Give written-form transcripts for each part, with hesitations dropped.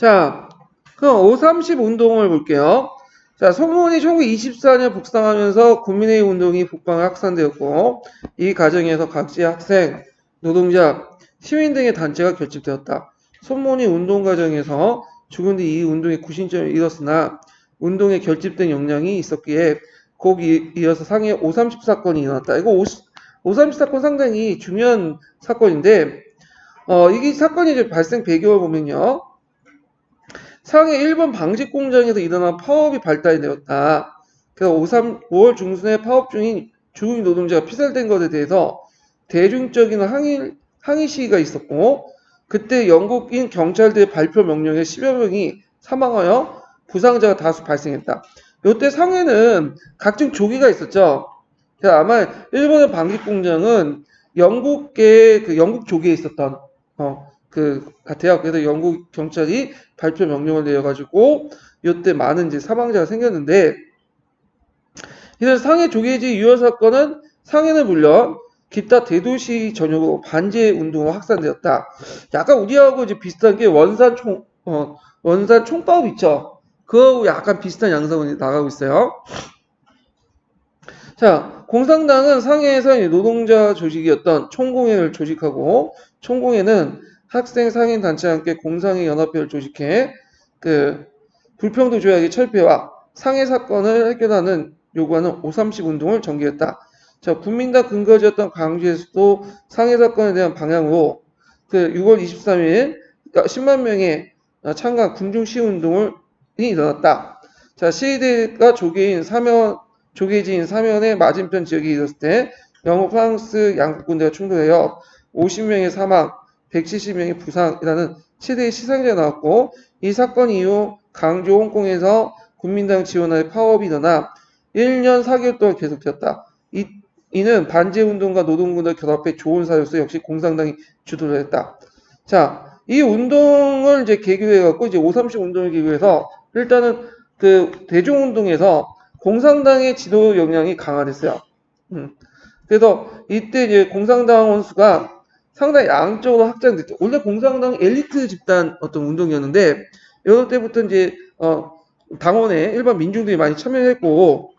자, 그럼 5.30 운동을 볼게요. 자, 소문이 1924년 북상하면서 국민의힘 운동이 북방에 확산되었고, 이 과정에서 각지 학생, 노동자, 시민 등의 단체가 결집되었다. 소문이 운동 과정에서 죽은 뒤 이 운동의 구심점을 잃었으나 운동에 결집된 역량이 있었기에 거기 이어서 상해 5.30 사건이 일어났다. 이거 5.30 사건 상당히 중요한 사건인데, 이게 사건이 이제 발생 배경을 보면요. 상해 일본 방직 공장에서 일어난 파업이 발단이 되었다. 그래서 5월 중순에 파업 중인 중국 노동자가 피살된 것에 대해서 대중적인 항의 시위가 있었고, 그때 영국인 경찰들의 발표 명령에 10여 명이 사망하여 부상자가 다수 발생했다. 이때 상해는 각종 조기가 있었죠. 그래서 아마 일본의 방직 공장은 영국계 그 영국 조기에 있었던 그 같아요. 그래서 영국 경찰이 발표 명령을 내려가지고 이때 많은 이제 사망자가 생겼는데, 이런 상해 조계지 유혈 사건은 상해는 물론 기타 대도시 전역으로 반제 운동으로 확산되었다. 약간 우리하고 이제 비슷한 게 원산 총파업 있죠. 그거하고 약간 비슷한 양상으로 나가고 있어요. 자, 공산당은 상해에서 노동자 조직이었던 총공회를 조직하고, 총공회는 학생 상인 단체와 함께 공상회 연합회를 조직해 그 불평등 조약의 철폐와 상해 사건을 해결하는 요구하는 5.30 운동을 전개했다. 자, 국민당 근거지였던 광주에서도 상해 사건에 대한 방향으로 그 6월 23일 10만 명의 참가 군중 시위 운동이 일어났다. 자, 시위대가 조계지인 사면의 맞은편 지역에 있었을 때 영국, 프랑스 양국 군대가 충돌하여 50명의 사망, 170명의 부상이라는 최대의 시상자가 나왔고, 이 사건 이후 강주, 홍콩에서 국민당 지원하에 파업이 일어나 1년 4개월 동안 계속되었다. 이는 반제운동과 노동군을 결합해 좋은 사회로서 역시 공산당이 주도를 했다. 자, 이 운동을 이제 계기로 해갖고 이제 5.30 운동을 계기로 해서 일단은 그 대중운동에서 공산당의 지도 역량이 강화됐어요. 그래서 이때 이제 공산당 원수가 상당히 양쪽으로 확장됐죠. 원래 공산당 엘리트 집단 어떤 운동이었는데, 이럴 때부터 이제 당원에 일반 민중들이 많이 참여했고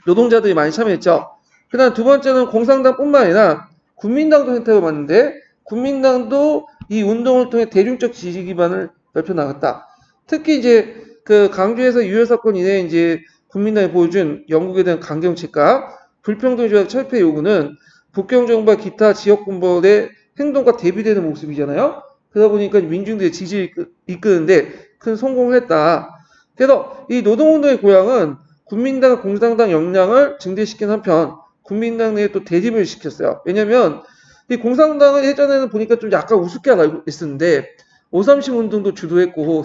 노동자들이 많이 참여했죠. 그다음 두 번째는 공산당뿐만 아니라 국민당도 혜택을 받는데, 국민당도 이 운동을 통해 대중적 지지 기반을 넓혀 나갔다. 특히 이제 그 강주에서 유혈 사건 이후에 이제 국민당이 보여준 영국에 대한 강경책과 불평등 조약 철폐 요구는 북경 정부와 기타 지역 군벌의 행동과 대비되는 모습이잖아요. 그러다 보니까 민중들의 지지를 이끄는데 큰 성공을 했다. 그래서 이 노동운동의 고향은 국민당, 공산당 역량을 증대시킨 한편 국민당 내에 또 대립을 시켰어요. 왜냐면 이 공산당은 예전에는 보니까 좀 약간 우습게 알고 있었는데 5.30 운동도 주도했고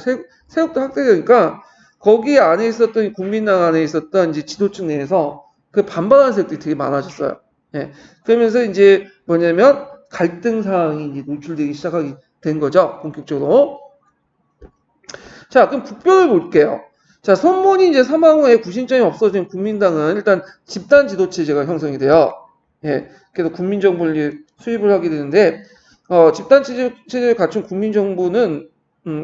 세력도 확대되니까 거기 안에 있었던 국민당 안에 있었던 이제 지도층 내에서 그 반발하는 세력들이 되게 많아졌어요. 예. 그러면서 이제 뭐냐면 갈등 상황이 이제 노출되기 시작하게 된 거죠. 본격적으로. 자, 그럼 북별을 볼게요. 자, 손문이 이제 사망 후에 구심점이 없어진 국민당은 일단 집단 지도 체제가 형성이 돼요. 예. 그래서 국민정부를 수립을 하게 되는데, 집단 체제를 갖춘 국민정부는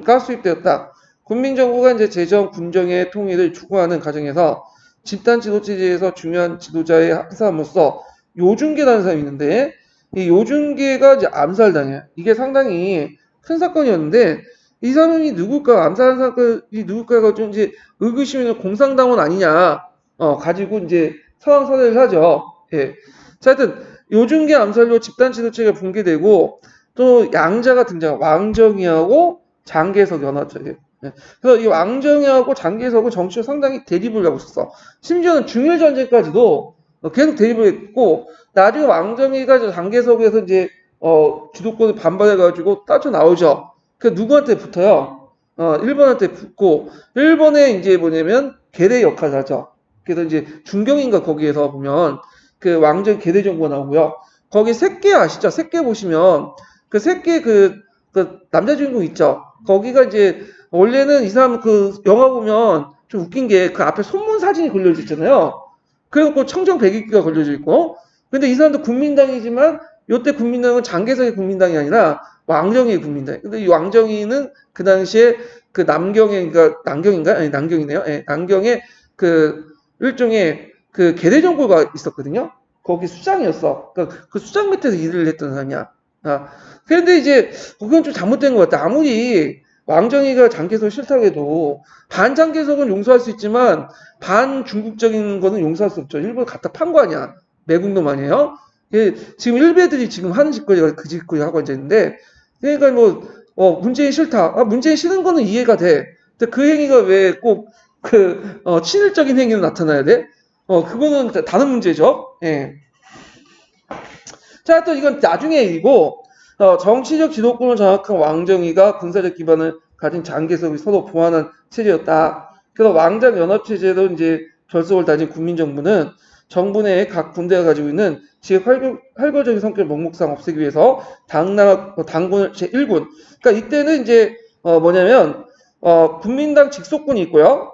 가수입되었다. 국민정부가 이제 재정, 군정의 통일을 추구하는 과정에서 집단 지도 체제에서 중요한 지도자의 한 사람으로서 요준계라는 사람이 있는데, 이 요준계가 이제 암살당해요. 이게 상당히 큰 사건이었는데, 이 사람이 누굴까, 암살한 사람이 누굴까가 좀 이제 의구심이 공산당원 아니냐, 가지고 이제 상황 선회를 하죠. 예. 자, 하여튼, 요준계 암살로 집단 지도체가 붕괴되고, 또 양자가 등장, 왕정이하고 장개석 연합체. 예. 그래서 이 왕정이하고 장개석은 정치로 상당히 대립을 하고 있었어. 심지어는 중일전쟁까지도 계속 대립을 했고, 나중에 왕정이가 장개석에서 이제, 주도권을 반발해가지고 따져 나오죠. 그 누구한테 붙어요? 일본한테 붙고, 일본에 이제 뭐냐면 계대 역할을 하죠. 그래서 이제 중경인가 거기에서 보면 그 왕정 계대 정부가 나오고요. 거기 새끼 아시죠? 새끼 보시면 그 새끼 그 남자 주인공 있죠? 거기가 이제 원래는 이 사람 그 영화 보면 좀 웃긴 게 그 앞에 손문 사진이 걸려져 있잖아요. 그리고 청정 배기기가 걸려져 있고, 근데 이 사람도 국민당이지만 요때 국민당은 장개석의 국민당이 아니라 왕정희의 국민당. 근데 이 왕정희는 그 당시에 그 남경에, 그러니까 남경인가? 아니, 남경이네요. 예, 남경에 그 일종의 그 계대정부가 있었거든요. 거기 수장이었어. 그러니까 그 수장 밑에서 일을 했던 사람이야. 아, 그런데 이제 그건 좀 잘못된 것 같아. 아무리 왕정이가 장개석 싫다고 해도 반장개석은 용서할 수 있지만 반중국적인 거는 용서할 수 없죠. 일본 갖다 판 거 아니야. 매국노 아니에요? 예, 지금 일베들이 지금 하는 짓거리가 그 짓거리 하고 앉아있는데, 그러니까 뭐, 문재인 싫다. 아, 문재인 싫은 거는 이해가 돼. 근데 그 행위가 왜 꼭 친일적인 행위로 나타나야 돼? 그거는 다른 문제죠. 예. 자, 또 이건 나중에 일이고, 정치적 지도권을 장악한 왕정이가 군사적 기반을 가진 장개석이 서로 보완한 체제였다. 그래서 왕장 연합 체제로 이제 결속을 다진 국민정부는 정부 내에 각 군대가 가지고 있는 지역 활거적인 성격을 목목상 없애기 위해서 당군을 제1군. 그러니까 이때는 이제 뭐냐면 국민당 직속군이 있고요.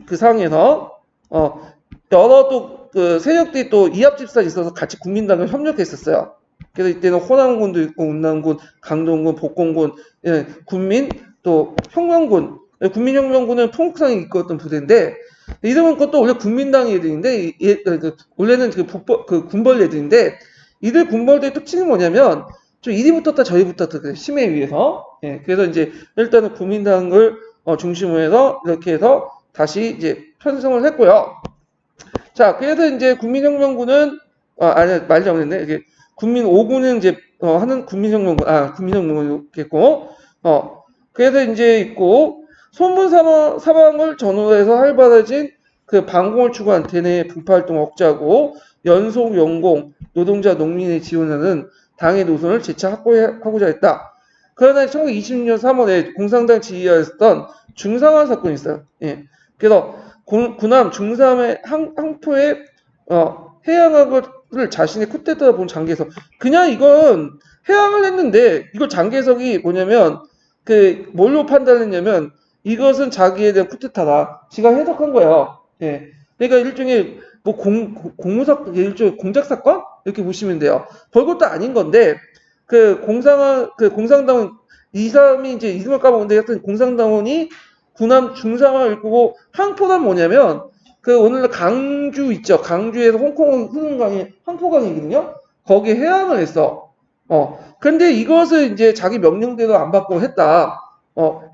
그 상에서 여러 또 그 세력들이 또 이합집산이 있어서 같이 국민당을 협력했었어요. 그래서 이때는 호남군도 있고 운남군, 강동군, 복공군, 예, 군민 또 혁명군, 예, 국민혁명군은 통국상이 이끌었던 부대인데 이들은 것도 원래 국민당 애들인데 원래는 그 군벌 애들인데 이들 군벌대의 특징이 뭐냐면 좀 이리 붙었다 저리 붙었다 그래, 심에 의해서. 예, 그래서 이제 일단은 국민당을 중심으로 해서 이렇게 해서 다시 이제 편성을 했고요. 자, 그래서 이제 국민혁명군은 아니 말이 잘못했네. 이게 국민 5군은 이제 하는 국민혁명군이겠고 그래서 이제 있고 손문 사방을 전후로 해서 활발해진 그 반공을 추구한 대내 분파활동 억제하고 연속 연공 노동자 농민의 지원하는 당의 노선을 재차 확보하고자 했다. 그러나 1920년 3월에 공산당 지휘하였던 중상화 사건이 있어요. 예. 그래서 군함 중삼의 항토에 해양학을 자신의 쿠데타로 본 장개석. 그냥 이건 해양을 했는데 이걸 장개석이 뭐냐면 그 뭘로 판단했냐면 이것은 자기에 대한 쿠데타다. 지가 해석한 거예요. 예. 그러니까 일종의 뭐 공무사 일종의 공작 사건 이렇게 보시면 돼요. 별것도 아닌 건데 그 공산당 이 사람이 이제 이름을 까먹는데 하여튼 공산당원이 군함 중상을 일구고 항포는 뭐냐면 그 오늘날 강주 있죠. 강주에서 홍콩 흐르는 강이 황포강이거든요. 거기에 해양을 했어. 근데 이것을 이제 자기 명령대로 안 받고 했다.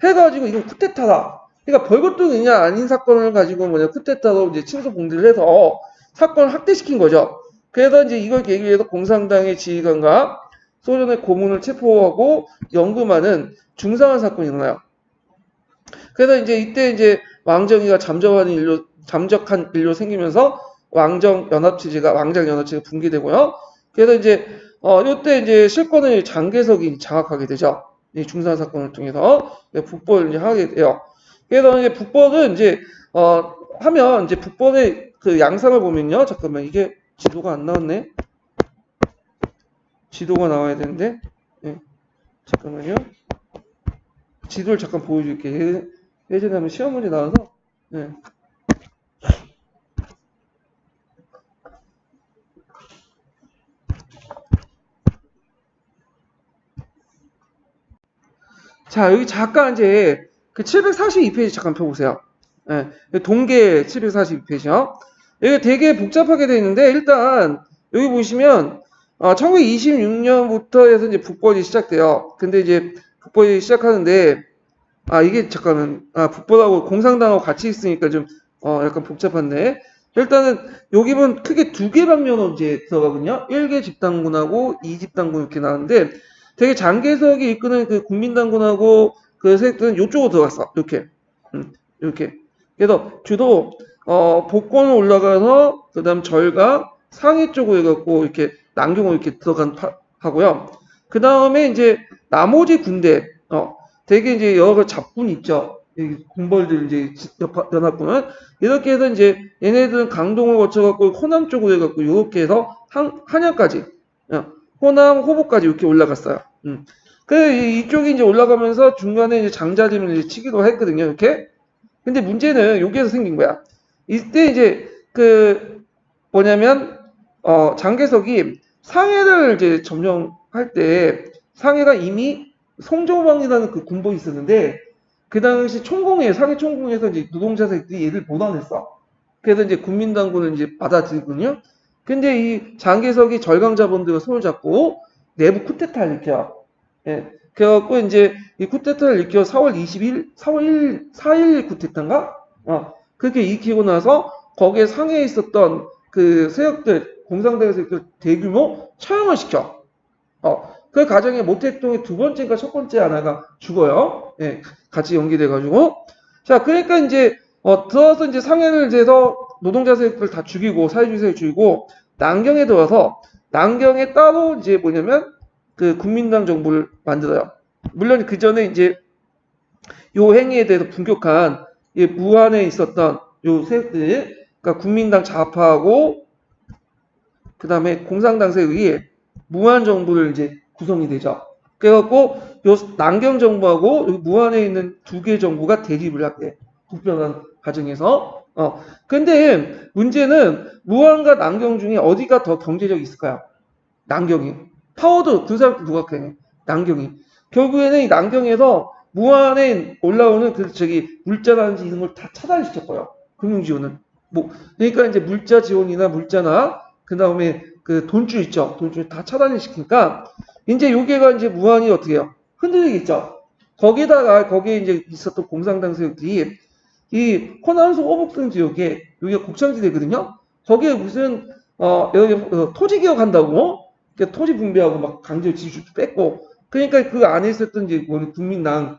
해가지고 이건 쿠데타다. 그러니까 별것도 그냥 아닌 사건을 가지고 뭐냐 쿠데타로 이제 친소 봉기를 해서 사건을 확대시킨 거죠. 그래서 이제 이걸 계기로 해서 공산당의 지휘관과 소련의 고문을 체포하고 연금하는 중상한 사건이 일어나요. 그래서 이제 이때 이제 왕정이가 잠적한 일로 생기면서 왕장 연합체제가 붕괴되고요. 그래서 이제 이때 이제 실권을 장개석이 장악하게 되죠. 이 중산 사건을 통해서 북벌을 이제 하게 돼요. 그래서 이제 북벌은 이제 하면 이제 북벌의 그 양상을 보면요. 잠깐만 이게 지도가 안 나왔네. 지도가 나와야 되는데. 네. 잠깐만요. 지도를 잠깐 보여줄게. 예전에 한번 시험 문제 나와서. 네. 자, 여기 잠깐 이제 그 742페이지 잠깐 펴보세요. 예, 동계 742페이지요. 여기 되게 복잡하게 되어 있는데 일단 여기 보시면 1926년부터 해서 이제 북벌이 시작돼요. 근데 이제 북벌이 시작하는데 이게 잠깐만 북벌하고 공산당하고 같이 있으니까 좀 약간 복잡한데 일단은 여기 보면 크게 두 개 방면으로 이제 들어가거든요. 1개 집단군하고 2집단군 이렇게 나왔는데 되게 장개석이 이끄는 그 국민당군하고 그 세력들은 이쪽으로 들어갔어. 이렇게. 이렇게. 그래서 주로 복권을 올라가서 그다음 절가 상해 쪽으로 해갖고 이렇게 남경으로 이렇게 하고요. 그 다음에 이제 나머지 군대 되게 이제 여러 잡군 있죠. 군벌들 이제 연합군은 이렇게 해서 이제 얘네들은 강동을 거쳐갖고 호남 쪽으로 해갖고 이렇게 해서 한양까지 호남 호보까지 이렇게 올라갔어요. 그 이쪽이 이제 올라가면서 중간에 이제 장자림을 이제 치기도 했거든요. 이렇게. 근데 문제는 여기에서 생긴 거야. 이때 이제 그 뭐냐면 장개석이 상해를 이제 점령할 때 상해가 이미 송조망이라는 그 군복이 있었는데 그 당시 총공회 상해 총공회에서 이제 노동자들이 얘를 몰아냈어. 그래서 이제 국민당군을 이제 받아들이거든요. 근데 이 장개석이 절강자본들과 손을 잡고 내부 쿠데타를 일으켜. 예. 그래갖고 이제 이 쿠데타를 일으켜 4월 20일, 4월 1, 4일 쿠데타인가? 그렇게 일으키고 나서 거기에 상해에 있었던 그 세력들, 공산당 세력들 대규모 처형을 시켜. 그 과정에 모택동의 두 번째인가 첫 번째 하나가 죽어요. 예, 같이 연기돼가지고. 자, 그러니까 이제, 들어서 이제 상해를 해서 노동자 세력들 다 죽이고, 사회주의 세력 죽이고, 남경에 들어와서, 남경에 따로 이제 뭐냐면, 그 국민당 정부를 만들어요. 물론 그 전에 이제 요 행위에 대해서 분격한 무안에 있었던 요 세력들, 그러니까 국민당 좌파하고 그 다음에 공산당 세력이 무안 정부를 이제 구성이 되죠. 그래갖고 요 남경 정부하고 무안에 있는 두 개 정부가 대립을 하게 국변한 과정에서. 근데 문제는 무안과 남경 중에 어디가 더 경제력이 있을까요? 남경이. 파워도 군사력도 누가 크네? 남경이. 결국에는 이 남경에서 무안에 올라오는 그 저기 물자라든지 이런 걸 다 차단시켰고요. 금융 지원은. 뭐 그러니까 이제 물자 지원이나 물자나 그 다음에 그 돈줄 있죠. 돈줄 다 차단을 시키니까 이제 요게가 이제 무한히 어떻게 해요? 흔들리겠죠. 거기다가 거기에 이제 있었던 공산당 세력들이 이 호남소 호북등 지역에 여기가 곡창지대거든요. 거기에 무슨 여기 토지 개혁한다고 토지 분배하고 막 강제 지주 뺐고 그러니까 그 안에 있었던 이제 국민당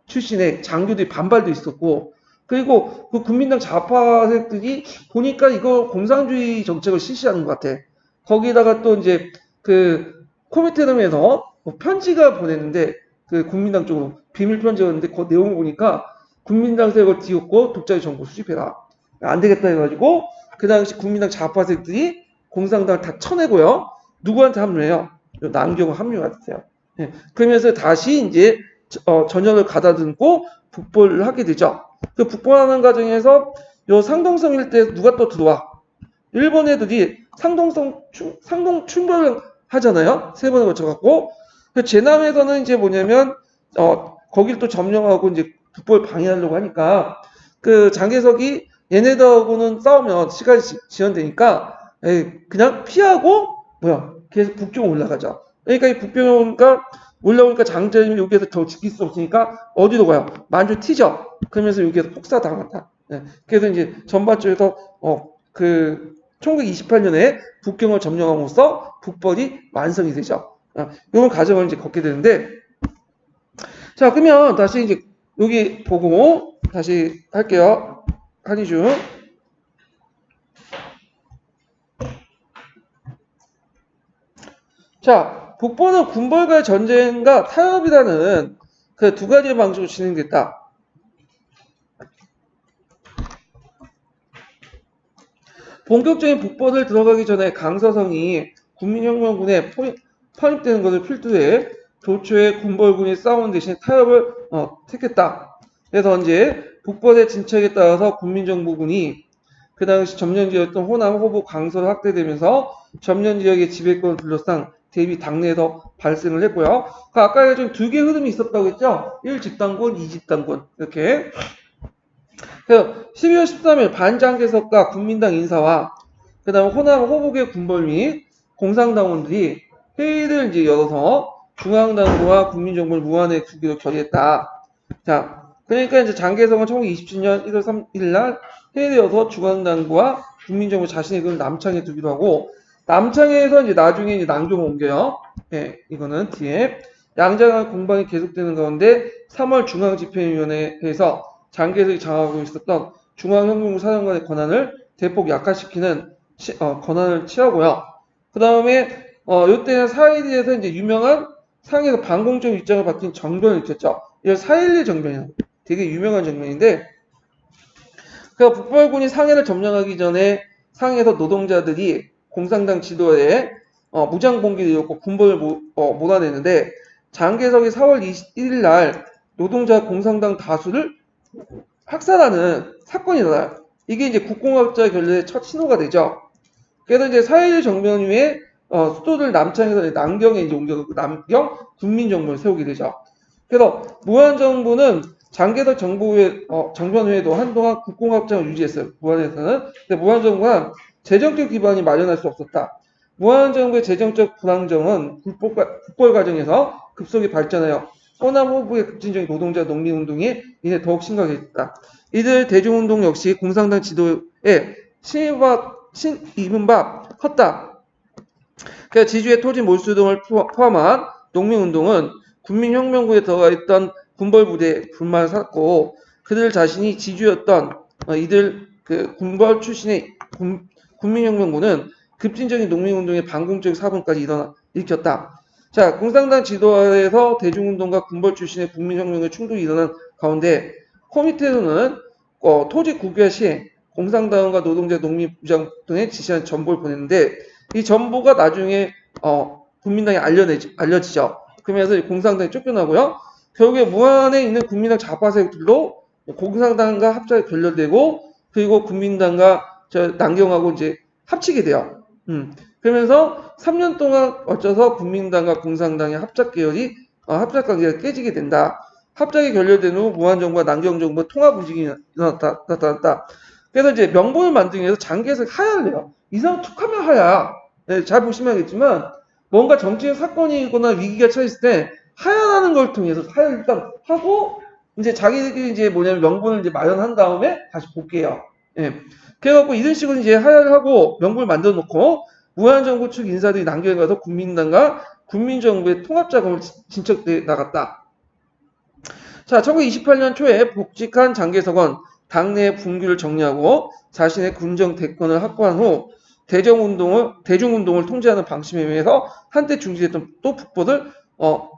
출신의 장교들이 반발도 있었고 그리고 그 국민당 좌파 세력들이 보니까 이거 공산주의 정책을 실시하는 것 같아. 거기다가 또 이제 그 코미테름에서 편지가 보냈는데 그 국민당 쪽으로 비밀 편지였는데 그 내용을 보니까 국민당 세력을 뒤엎고 독자의 정부 수집해라. 안 되겠다 해가지고 그 당시 국민당 좌파 세력들이 공산당을 다 쳐내고요. 누구한테 합류해요? 남경을 합류가 됐어요. 예. 그러면서 다시 이제 전역을 가다듬고 북벌을 하게 되죠. 그 북벌하는 과정에서 요 상동성 일대 누가 또 들어와? 일본 애들이 상동 충돌을 하잖아요. 세 번에 거쳐갖고. 그 제남에서는 이제 뭐냐면, 거길 또 점령하고 이제 북벌 방해하려고 하니까, 그 장개석이 얘네들하고는 싸우면 시간이 지연되니까, 그냥 피하고, 계속 북쪽으로 올라가죠. 그러니까 이 북쪽으로 올라오니까 장제님이 여기에서 더 지킬 수 없으니까 어디로 가요? 만주 튀죠. 그러면서 여기에서 폭사당한다. 그래서 이제 전반적으로 그 1928년에 북경을 점령함으로써 북벌이 완성이 되죠. 이런 과정을 이제 걷게 되는데, 자, 그러면 다시 이제 여기 보고 다시 할게요. 한이중. 자, 북벌은 군벌과의 전쟁과 타협이라는 그 두 가지의 방식으로 진행됐다. 본격적인 북벌을 들어가기 전에 강서성이 국민혁명군에 편입되는 것을 필두에 조초에 군벌군이 싸우는 대신 타협을 택했다. 그래서 이제 북벌의 진척에 따라서 국민정부군이 그 당시 점령지였던 호남, 호북, 강서를 확대되면서 점령지역의 지배권을 둘러싼 대비 당내에서 발생을 했고요. 아까 좀 두 개의 흐름이 있었다고 했죠? 1집단군, 2집단군 이렇게. 12월 13일 반장개석과 국민당 인사와 그 다음 호남 호북의 군벌 및 공산당원들이 회의를 이제 열어서 중앙당부와 국민정부를 무한에 두기로 결의했다. 자, 그러니까 이제 장개석은 1927년 1월 3일 날 회의를 열어서 중앙당부와 국민정부 자신의 그 남창에 두기로 하고 남창에서 이제 나중에 이제 남경을 옮겨요. 이거는 뒤에 양장한 공방이 계속되는 가운데 3월 중앙집행위원회에서 장개석이 장악하고 있었던 중앙혁명부 사령관의 권한을 대폭 약화시키는 권한을 취하고요. 그 다음에 이때는 4.11에서 이제 유명한 상해에서 반공적 입장을 바뀐 정변을 일으켰죠. 이걸 4.11 정변이에요. 되게 유명한 정변인데 그 북벌군이 상해를 점령하기 전에 상해에서 노동자들이 공산당 지도에 무장봉기를 이뤘고 군벌을 몰아내는데 장개석이 4월 21일 날 노동자 공산당 다수를 학살하는 사건이 일어나요. 이게 이제 국공학자 결례의 첫 신호가 되죠. 그래서 이제 4.11 정변 후에 수도를 남창에서 남경에 이제 옮겨갖고 남경 군민정부를 세우게 되죠. 그래서 무한정부는 장개석 정변 후에도 한동안 국공합작을 유지했어요. 무한에서는. 근데 무한정부가 재정적 기반이 마련할 수 없었다. 무한정부의 재정적 불안정은 국벌 과정에서 급속히 발전하여 호남 후부의 급진적인 노동자 농민운동이 이제 더욱 심각해졌다. 이들 대중운동 역시 공산당 지도에 이른바 컸다. 그러니까 지주의 토지 몰수 등을 포함한 농민운동은 군민혁명구에 들어가 있던 군벌부대에 불만을 샀고 그들 자신이 지주였던 이들 그 군벌 출신의 군민혁명구는 급진적인 농민운동의 반공적 사분까지 일으켰다. 자, 공산당 지도하에서 대중운동과 군벌 출신의 국민혁명의 충돌이 일어난 가운데 코미테로는 토지 국유화 시 공산당과 노동자 농민부장 등에 지시한 전보를 보냈는데 이 전보가 나중에 국민당에 알려지죠. 그러면서 공산당이 쫓겨나고요. 결국에 무안에 있는 국민당 좌파 세력들도 공산당과 합작에 결렬되고 그리고 국민당과 남경하고 이제 합치게 돼요. 그러면서 3년 동안 어쩌서 국민당과 공산당의 합작 관계가 깨지게 된다. 합작이 결렬된 후 무한정부와 남경정부 통합 움직임이 나타났다. 그래서 이제 명분을 만들기 위해서 장기에서 하야를 해요. 이 사람 툭하면 하야. 네, 잘 보시면 알겠지만 뭔가 정치적 사건이거나 위기가 처했을 때 하야라는 걸 통해서 하야를 일단 하고 이제 자기들끼리 이제 뭐냐면 명분을 이제 마련한 다음에 다시 복귀해요. 예. 그래갖고 이런 식으로 이제 하야를 하고 명분을 만들어 놓고 무한정부 측 인사들이 남경에 가서 국민당과 국민정부의 통합작업을 진척해 나갔다. 자, 1928년 초에 복직한 장개석은 당내 분규를 정리하고 자신의 군정 대권을 확보한 후 대중운동을 통제하는 방침에 의해서 한때 중지됐던 또 북벌을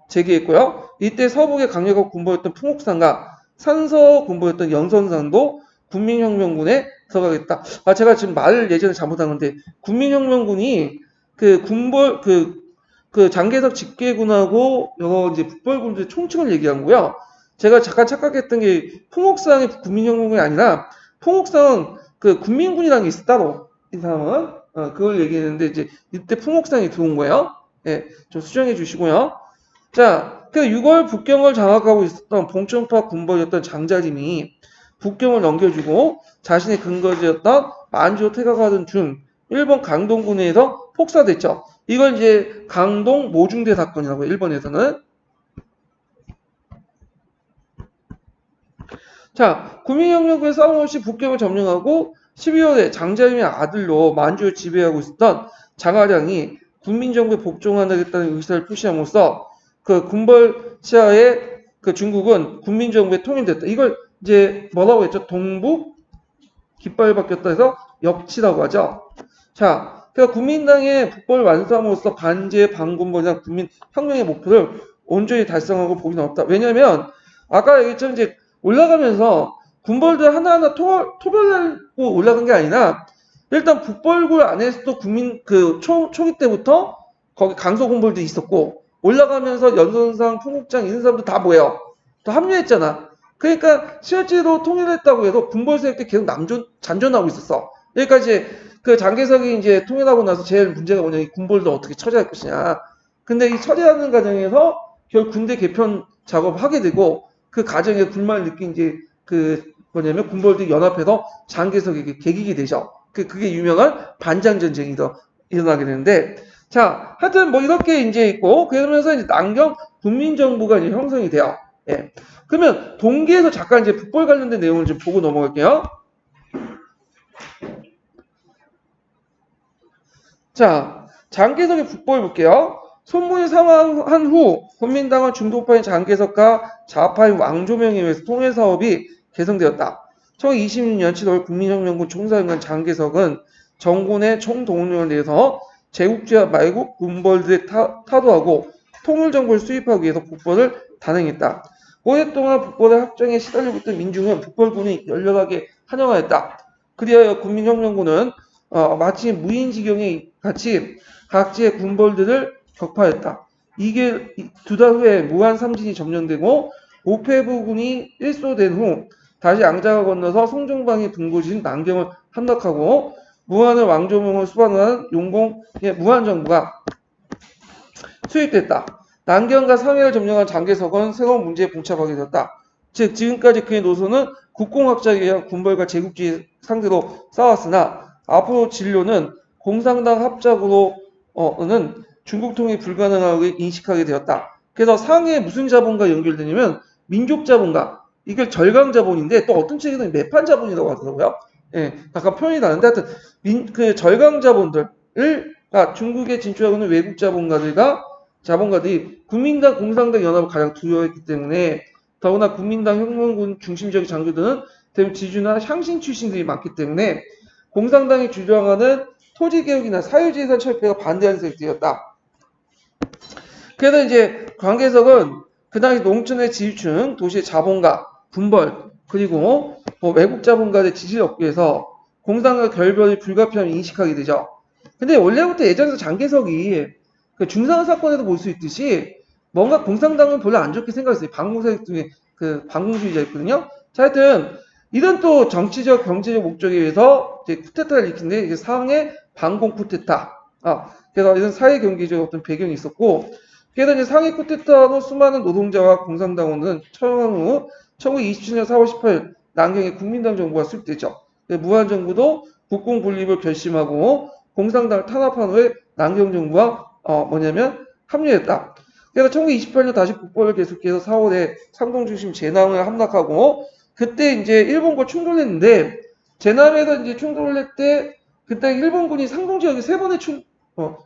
제기했고요. 이때 서북의 강력한 군부였던 풍옥산과 산서 군부였던 연선산도 국민혁명군에 들어가겠다. 제가 지금 말을 예전에 잘못한 건데 국민혁명군이 그 군벌 그 장개석 집계군하고 여러 이제 북벌군들의 총칭을 얘기한 거고요. 제가 잠깐 착각했던 게 풍옥상이 국민혁명군이 아니라 풍옥상 그 군민군이라는 게 있어 따로 이 사람은 그걸 얘기했는데 이제 이때 풍옥상이 들어온 거예요. 예, 좀 수정해 주시고요. 자, 그 6월 북경을 장악하고 있었던 봉천파 군벌이었던 장자림이 북경을 넘겨주고 자신의 근거지였던 만주로 퇴각하던 중 일본 강동군에서 폭사됐죠. 이걸 이제 강동 모중대 사건이라고 해요. 일본에서는. 자, 국민혁명군의 싸움 없이 북경을 점령하고 12월에 장자림의 아들로 만주를 지배하고 있었던 장하량이 국민정부에 복종하겠다는 의사를 표시함으로써 그 군벌 시하에 그 중국은 국민정부에 통일됐다. 이걸 이제 뭐라고 했죠? 동북 깃발이 바뀌었다 해서 역치라고 하죠. 자, 그러니까 국민당의 북벌 완수함으로써 반제 반군벌이나 국민혁명의 목표를 온전히 달성하고 보기는 없다. 왜냐하면 아까 얘기했지만 이제 올라가면서 군벌들 하나하나 토벌하고 올라간 게 아니라 일단 북벌굴 안에서도 국민 초기 때부터 거기 강서군벌도 있었고 올라가면서 연선상 풍국장 이런 사람도 다 모여 또 합류했잖아. 그러니까 실제로 통일했다고 해도 군벌 세력들이 계속 잔존하고 있었어. 그러니까 이제 그 장개석이 이제 통일하고 나서 제일 문제가 뭐냐, 이 군벌도 어떻게 처리할 것이냐. 근데 이 처리하는 과정에서 결국 군대 개편 작업을 하게 되고 그 과정에 불만을 느낀 이제 그 뭐냐면 군벌들이 연합해서 장개석에게 개기게 되죠. 그게 유명한 반장전쟁이 일어나게 되는데, 자, 하여튼 뭐 이렇게 이제 있고, 그러면서 이제 남경 국민정부가 이제 형성이 돼요. 예. 그러면 동기에서 잠깐 이제 북벌 관련된 내용을 좀 보고 넘어갈게요. 자, 장개석의 북벌 볼게요. 손문이 사망한 후 국민당은 중도파인 장개석과 좌파인 왕조명에 의해서 통일사업이 개성되었다. 1926년 7월 국민혁명군 총사령관 장개석은 정군의 총동원령을 내서 제국주의 말국 군벌들에 타도하고 통일정부를 수립하기 위해서 북벌을 단행했다. 오랫동안 북벌의 합정에 시달리고 있던 민중은 북벌군이 열렬하게 환영하였다. 그리하여 국민혁명군은 마치 무인지경에 같이 각지의 군벌들을 격파했다. 이게 두 달 후에 무한 삼진이 점령되고 오페부군이 일소된 후 다시 양자가 건너서 송정방의 분고지인 남경을 함락하고 무한의 왕조몽을 수반하는 용공의 무한정부가 수립됐다. 남경과 상해를 점령한 장개석은 새로운 문제에 봉착하게 되었다. 즉 지금까지 그의 노선은 국공학자에 의한 군벌과 제국주의 상대로 싸웠으나 앞으로 진로는 공산당 합작으로는 중국 통일이 불가능하게 인식하게 되었다. 그래서 상해에 무슨 자본과 연결되냐면 민족 자본과 이걸 절강 자본인데 또 어떤 책에는 매판 자본이라고 하더라고요. 예, 약간 표현이 다른데 하여튼 그 절강 자본들을 중국에 진출하고 있는 외국 자본가들이 국민당 공산당 연합을 가장 두려워했기 때문에 더구나 국민당 혁명군 중심적인 장교들은 대부분 지주나 향신 출신들이 많기 때문에 공산당이 주장하는 토지개혁이나 사유재산 철폐가 반대하는 세력들이었다. 그래서 이제 광개석은 그 당시 농촌의 지휘층, 도시의 자본가, 군벌, 그리고 뭐 외국 자본가의 지지를 얻기 위해서 공산과 결별이 불가피함을 인식하게 되죠. 근데 원래부터 예전에도 장개석이 그 중상 사건에도 볼 수 있듯이 뭔가 공산당은 별로 안 좋게 생각했어요. 방공세력 중에 그 반공주의자였거든요. 자, 하여튼 이런 또 정치적 경제적 목적에 의해서 이제 쿠데타를 일으키는데 이게 상해 반공 쿠데타. 그래서 이런 사회 경제적 어떤 배경이 있었고, 그래서 이제 상해 쿠데타로 수많은 노동자와 공산당원은 처형한 후 1927년 4월 18일 남경의 국민당 정부가 수립되죠. 무한정부도 국공 분립을 결심하고 공산당을 탄압한 후에 남경 정부와 뭐냐면 합류했다. 그래서 1928년 다시 국벌을 계속해서 4월에 상동 중심 제남을 함락하고 그때 이제 일본과 충돌을 했는데 제남에서 이제 충돌을 했때 그때 일본군이 상동 지역에 3번의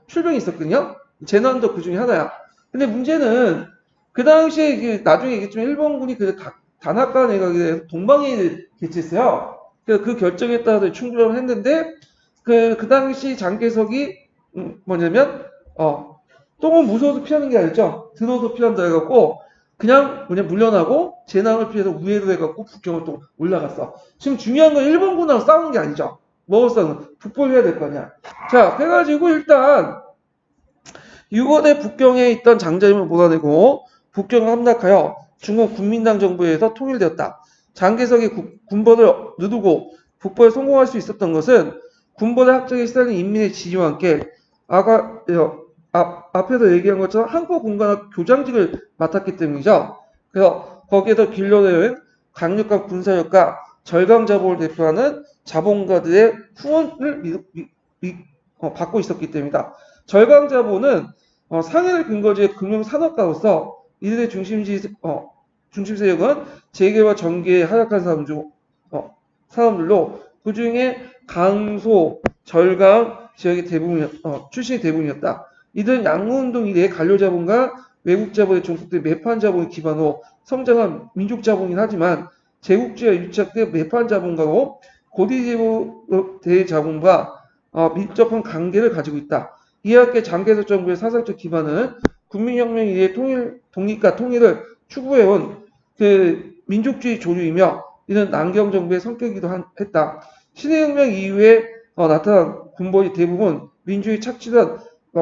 출병이 있었거든요. 제남도 그 중에 하나야. 근데 문제는 그 당시에 이게 나중에 얘기했지만 일본군이 그 단학가 내각에 대해서 동방해를 개최했어요. 그래서 그 결정에 따라서 충돌을 했는데 그 당시 장개석이 뭐냐면 똥은 무서워서 피하는 게 아니죠. 들어서 피한다 해갖고 그냥 물러나고 재난을 피해서 우회로 해갖고 북경을 또 올라갔어. 지금 중요한 건 일본군하고 싸우는 게 아니죠. 뭐하고 싸우는 북벌해야 될 거 아니야. 자, 그래가지고 일단 6월에 북경에 있던 장자임을 몰아내고 북경을 함락하여 중국 국민당 정부에서 통일되었다. 장개석이 군벌을 누르고 북벌에 성공할 수 있었던 것은 군벌의 학적에 시달린 인민의 지지와 함께 앞에서 얘기한 것처럼 한국 군관학 교장직을 맡았기 때문이죠. 그래서 거기에서 길러내온 강력한 군사력과 절강자본을 대표하는 자본가들의 후원을 받고 있었기 때문이다. 절강자본은 상해를 근거지의 금융산업가로서 이들의 중심 세력은 재계와 전계에 하락한 사람들로 그 중에 강소, 절강 지역의 출신이 대부분이었다. 이들은 양무운동 이래의 관료자본과 외국자본의 종속된 매판자본을 기반으로 성장한 민족자본이긴 하지만 제국주의와 유착된 매판자본가로 고리제보 대자본과 밀접한 관계를 가지고 있다. 이와 함께 장개석 정부의 사상적 기반은 국민혁명 이래의 독립과 통일을 추구해온 그 민족주의 조류이며 이는 남경 정부의 성격이기도 했다. 신해혁명 이후에 나타난 군벌이 대부분 민주주의 착취한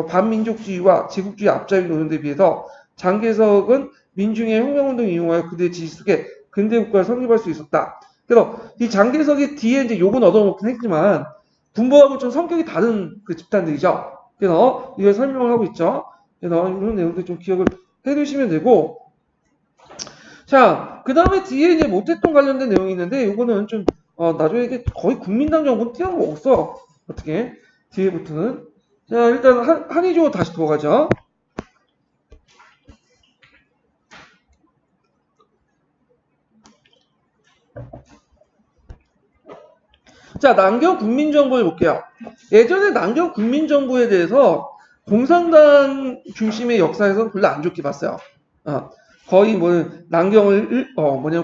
반민족주의와 제국주의 앞잡이 노선에 비해서 장개석은 민중의 혁명운동을 이용하여 그들의 지지 속에 근대국가를 성립할 수 있었다. 그래서 이 장개석이 뒤에 이제 욕은 얻어먹긴 했지만 군벌하고 좀 성격이 다른 그 집단들이죠. 그래서 이걸 설명을 하고 있죠. 그래서 이런 내용들 좀 기억을 해두시면 되고, 자, 그 다음에 뒤에 이제 모태통 관련된 내용이 있는데, 이거는 좀, 나중에 이게 거의 국민당 정부는 뛰어먹었어. 어떻게? 뒤에부터는. 자, 일단, 한의조 다시 돌아가죠. 자, 남경 국민정부를 볼게요. 예전에 남경 국민정부에 대해서 공산당 중심의 역사에서는 별로 안 좋게 봤어요. 거의 남경을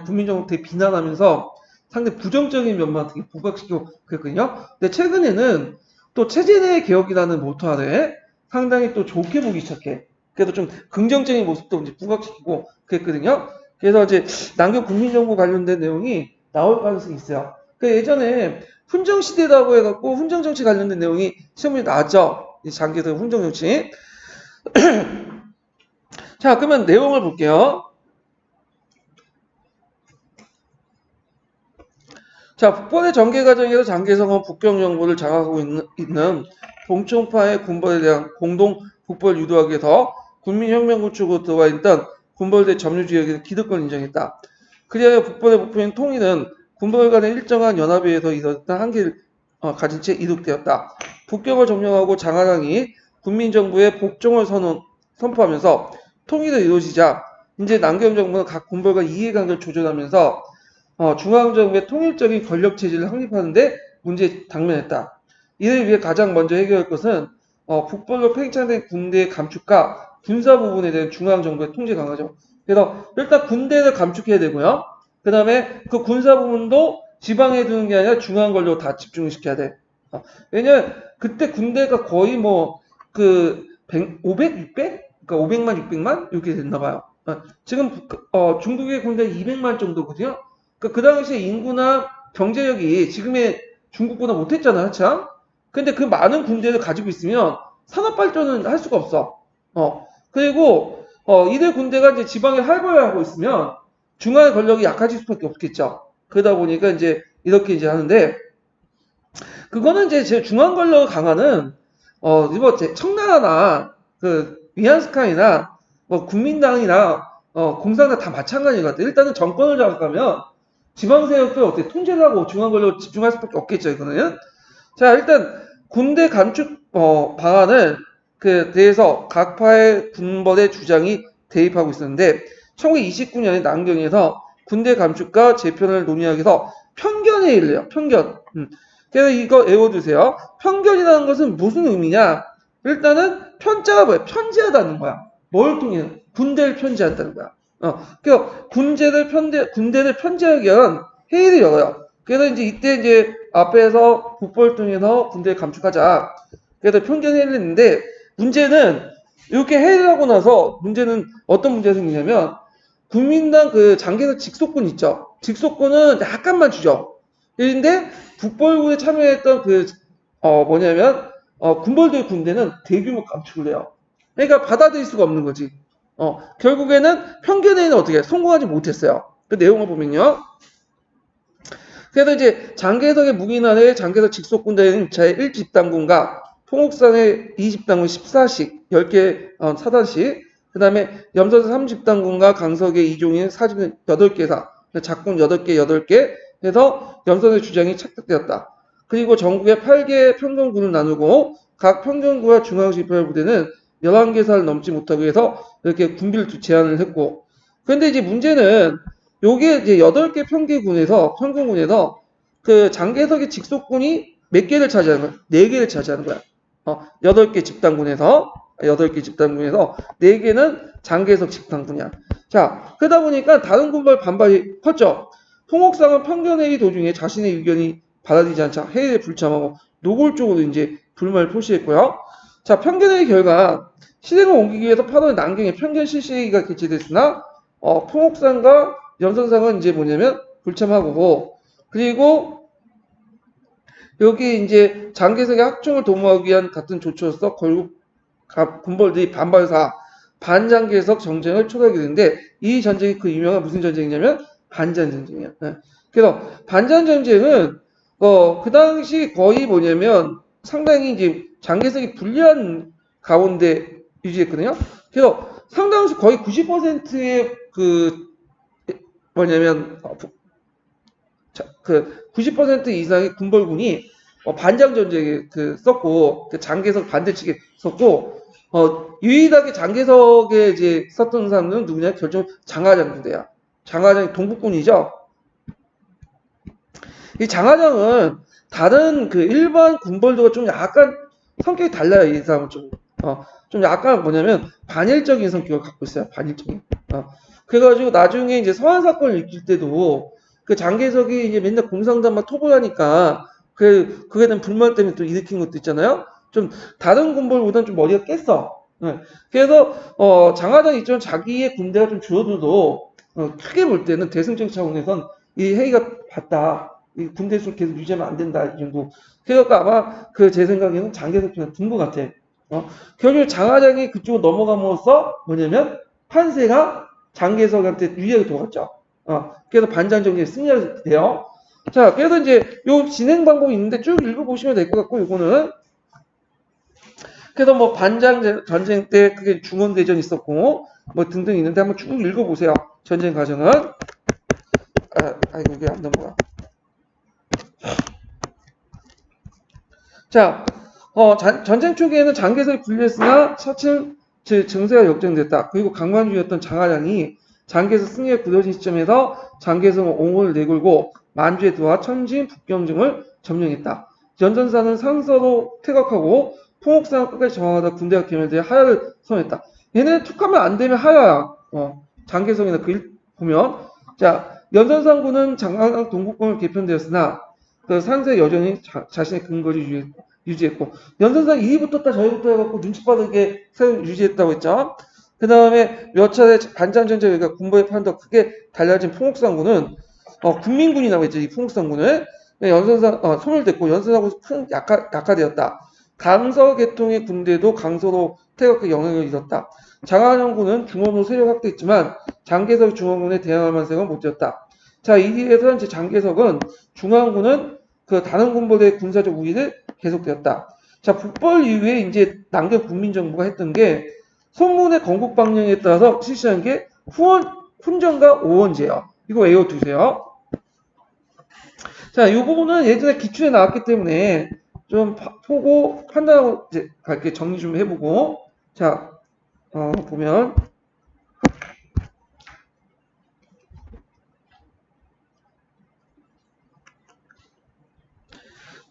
국민정부 되게 비난하면서 상당히 부정적인 면만 되게 부각시키고 그랬거든요. 근데 최근에는 또 체제 내 개혁이라는 모토 아래 상당히 또 좋게 보기 시작해. 그래도 좀 긍정적인 모습도 이제 부각시키고 그랬거든요. 그래서 이제 남경 국민정부 관련된 내용이 나올 가능성이 있어요. 그 예전에 훈정시대라고 해갖고 훈정정치 관련된 내용이 시험에 나왔죠. 장기들 훈정정치. 자, 그러면 내용을 볼게요. 자, 북번의 전개 과정에서 장개성은 북경 정부를 장악하고 있는 동청파의 군벌에 대한 공동 북벌 유도하기 위해서 국민혁명 구축으로 들어와 있던 군벌대 점유 지역에서 기득권을 인정했다. 그리하여 북번의 목표인 통일은 군벌 간의 일정한 연합에 의해서 이뤄졌던 한계를 가진 채 이룩되었다. 북경을 점령하고 장하장이 국민정부의 복종을 선포하면서 통일이 이루어지자 이제 남경 정부는 각 군벌과 이해관계를 조절하면서 중앙정부의 통일적인 권력체제를 확립하는데 문제에 당면했다. 이를 위해 가장 먼저 해결할 것은 북벌로 팽창된 군대의 감축과 군사 부분에 대한 중앙정부의 통제 강화죠. 그래서 일단 군대를 감축해야 되고요. 그 다음에 그 군사 부분도 지방에 두는 게 아니라 중앙 권력으로 다 집중을 시켜야 돼. 왜냐면 그때 군대가 거의 그 500, 600? 그러니까 500만, 600만? 이렇게 됐나 봐요. 지금 중국의 군대 200만 정도거든요. 그 당시에 인구나 경제력이 지금의 중국보다 못했잖아, 한참. 근데 그 많은 군대를 가지고 있으면 산업 발전은 할 수가 없어. 그리고 이들 군대가 이제 지방에 활발하고 있으면 중앙의 권력이 약해질 수밖에 없겠죠. 그러다 보니까 이제 이렇게 이제 하는데 그거는 이제 제 중앙 권력 강화는 뭐 청나라나 그 위안스칸이나 뭐 국민당이나 공산당 다 마찬가지인 것 같아요. 일단은 정권을 장악하면 지방 세력들 어떻게 통제를 하고 중앙 권력을 집중할 수밖에 없겠죠, 이거는. 자, 일단 군대 감축 방안을 그 대해서 각 파의 군벌의 주장이 대립하고 있었는데 1929년에 남경에서 군대 감축과 재편을 논의하기 위해서 편견회의를 해요. 편견. 그래서 이거 외워두세요. 편견이라는 것은 무슨 의미냐? 일단은 편자가 뭐야? 편지하다는 거야. 뭘 통해? 군대를 편지한다는 거야. 그래서 군대를 편지하기 위한 회의를 열어요. 그래서 이제 이때 이제 앞에서 북벌 통해서 군대를 감축하자. 그래서 편견 회의를 했는데 문제는 이렇게 회의를 하고 나서 문제는 어떤 문제가 생기냐면 국민당 그 장개석 직속군 있죠. 직속군은 약간만 주죠. 그런데 북벌군에 참여했던 뭐냐면 군벌대 군대는 대규모 감축을 해요. 그러니까 받아들일 수가 없는 거지. 결국에는 편견회의는 어떻게 성공하지 못했어요. 그 내용을 보면요. 그래서 이제 장개석의 무기난의 장개석 직속군대는 제1집단군과 통옥산의 2집단군 14식 10개 사단씩 그 다음에 염소사 3집단군과 강석의 이종인 사집은 8개사 작군 8개 8개 해서 염선의 주장이 착각되었다. 그리고 전국에 8개 평경군을 나누고 각 평경구와 중앙지휘부대는 11개사를 넘지 못하고 해서 이렇게 군비를 제한을 했고 그런데 이제 문제는 요게 이제 8개 평경군에서 그 장개석의 직속군이 몇 개를 차지하는 거야? 4개를 차지하는 거야. 8개 집단군에서 4개는 장개석 집단군이야. 자, 그러다 보니까 다른 군벌 반발이 컸죠. 통옥상은 편견회의 도중에 자신의 의견이 받아들이지 않자 회의에 불참하고 노골적으로 이제 불만을 표시했고요. 자, 편견회의 결과 실행을 옮기기 위해서 8월 남경에 편견 실시회의가 개최됐으나 통옥상과 염선상은 이제 뭐냐면 불참하고 그리고 여기 이제 장개석의 학종을 도모하기 위한 같은 조처로서 결국 군벌들이 반발사 반장개석 전쟁을 초래하게 되는데 이 전쟁이 그 유명한 무슨 전쟁이냐면 반잔전쟁이야. 그래서 반잔전쟁은 그 당시 거의 뭐냐면 상당히 이제 장개석이 불리한 가운데 유지했거든요. 그래서 상당수 거의 90%의 그 뭐냐면 그 90% 이상의 군벌군이 반장 전쟁에 썼고 그 장개석 반대측에 썼고 유일하게 장개석에 이제 썼던 사람은 누구냐? 결정 장하장 부대야. 장하장이 동북군이죠. 이 장하장은 다른 그 일반 군벌들과 좀 약간 성격이 달라요. 이 사람은 좀 약간 뭐냐면 반일적인 성격을 갖고 있어요. 반일적인. 그래가지고 나중에 이제 서한 사건을 일으킬 때도 그 장개석이 이제 맨날 공상단만 토벌하니까 그에 대한 불만 때문에 또 일으킨 것도 있잖아요. 좀 다른 군벌보다는 좀 머리가 깼어. 그래서 장하장 입장은 자기의 군대가 좀 줄어들어도 크게 볼 때는 대승적 차원에선 이 회의가 봤다. 이 군대 수 계속 유지하면 안 된다. 이 정도. 그래서 아마 제 생각에는 장개석 편에 둔 것 같아. 결국 장하장이 그쪽으로 넘어감으로써 뭐냐면 판세가 장개석한테 유리하게 돌았죠. 그래서 반장정에 승리하게 돼요. 자, 그래서 이제 요 진행 방법이 있는데 쭉 읽어보시면 될 것 같고, 요거는. 그래서 뭐 반장 전쟁 때 그게 중원대전 있었고, 뭐 등등 있는데 한번 쭉 읽어보세요. 전쟁 과정은. 아이고, 이게 안 넘어가. 자, 전쟁 초기에는 장개석이 불렸으나 차츰 증세가 역전됐다. 그리고 강만주였던 장하량이 장개석 승리에 굳어진 시점에서 장개석은 옹호를 내걸고 만주에 들어와 천진 북경정을 점령했다. 연전사는 상서로 퇴각하고 풍옥산 끝까지 저항하다 군대가 괴멸되어 하야를 선언했다. 얘네 툭하면 안 되면 하야야. 장개석이나 그 보면 자 연전상군은 장하랑 동국권을 개편되었으나 그 상세 여전히 자신의 근거를 유지했고 연선상 이리 붙었다 저리 붙어 해갖고 눈치 빠르게 유지했다고 했죠. 그 다음에 몇 차례 반장전쟁 여기가 군부의 판도 크게 달라진 풍옥상군은 군민군이라고 했죠. 이 풍옥상군을 연선상 소멸됐고 연선상군 약화되었다. 강서계통의 군대도 강서로 태극의 영향을 잃었다. 장안영군은 중원으로 세력 확대했지만 장개석 중원군에 대항할 만세가 못 되었다. 자, 이 뒤에서 이제 장개석은 중앙군은 그 다른 군부대의 군사적 우위를 계속되었다. 자, 북벌 이후에 이제 남경 국민정부가 했던 게 손문의 건국 방향에 따라서 실시한 게 훈정과 오원제요. 이거 외워두세요. 자, 이 부분은 예전에 기출에 나왔기 때문에 좀 보고 판단하고 이제 갈게 정리 좀 해보고 자, 보면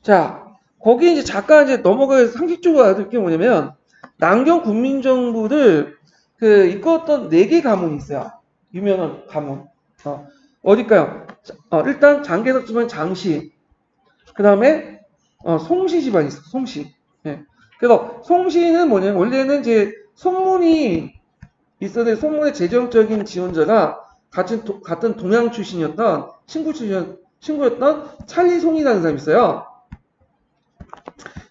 자, 거기 이제 잠깐 이제 넘어가서 상식적으로 알아둘 게 뭐냐면, 남경 국민정부를 이끌었던 4개 가문이 있어요. 유명한 가문. 어딜까요? 일단 장개석 집안 장씨. 그 다음에, 송씨 집안이 있어. 송씨. 예. 그래서 송씨는 뭐냐면, 원래는 이제 송문이 있었는데, 송문의 재정적인 지원자가 같은 동양 출신이었던 친구였던 찰리송이라는 사람이 있어요.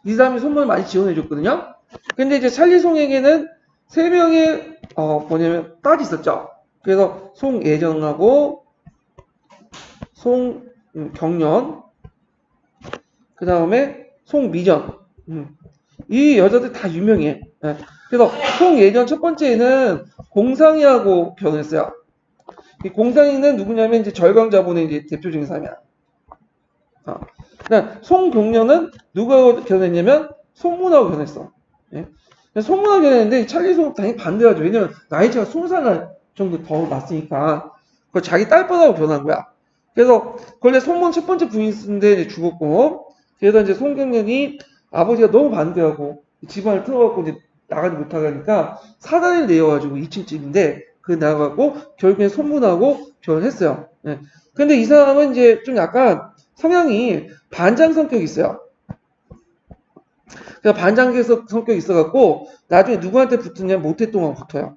이 사람이 손문을 많이 지원해줬거든요. 근데 이제 찰리송에게는 3명의 뭐냐면 딸이 있었죠. 그래서 송예정하고 송경련 그 다음에 송미전 이 여자들 다 유명해. 네. 그래서 송예전 첫 번째는 공상이하고 결혼했어요. 이 공상이는 누구냐면 이제 절강자본의 이제 대표적인 사람이야. 그다음 송경련은 누가 결혼했냐면 송문하고 결혼했어. 예? 송문하고 결혼했는데 찰리송 당연히 반대하죠. 왜냐면 나이 차가 20살 정도 더 났으니까 그 자기 딸뻘하고 결혼한 거야. 그래서 원래 송문 첫 번째 부인인데 죽었고 그래서 이제 송경련이 아버지가 너무 반대하고 집안을 틀어갖고 이제 나가지 못하니까 사단을 내어가지고 2층 집인데 그 나가고 결국엔 송문하고 결혼했어요. 예. 근데 이 사람은 이제 좀 약간 성향이 반장 성격이 있어요. 그러니까 반장 성격이 있어갖고 나중에 누구한테 붙으냐 모태똥하고 붙어요.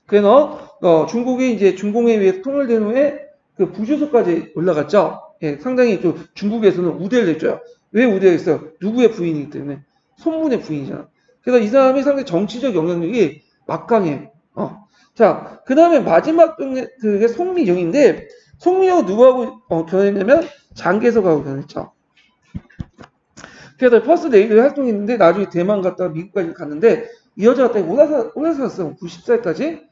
그래서 중국이 이제 중공에 의해 통일된 후에 그 부주소까지 올라갔죠. 예, 상당히 좀 중국에서는 우대를 해줘요. 왜 우대가 있어요? 누구의 부인이기 때문에 손문의 부인이잖아. 그래서 이 사람이 상당히 정치적 영향력이 막강해. 자, 그 다음에 마지막 그게 송미영인데 송미영은 누구하고 결혼했냐면 장개석하고 결혼했죠. 그래서 퍼스트 레이드를 활동했는데 나중에 대만 갔다가 미국까지 갔는데 이 여자가 오래 살았어. 90살까지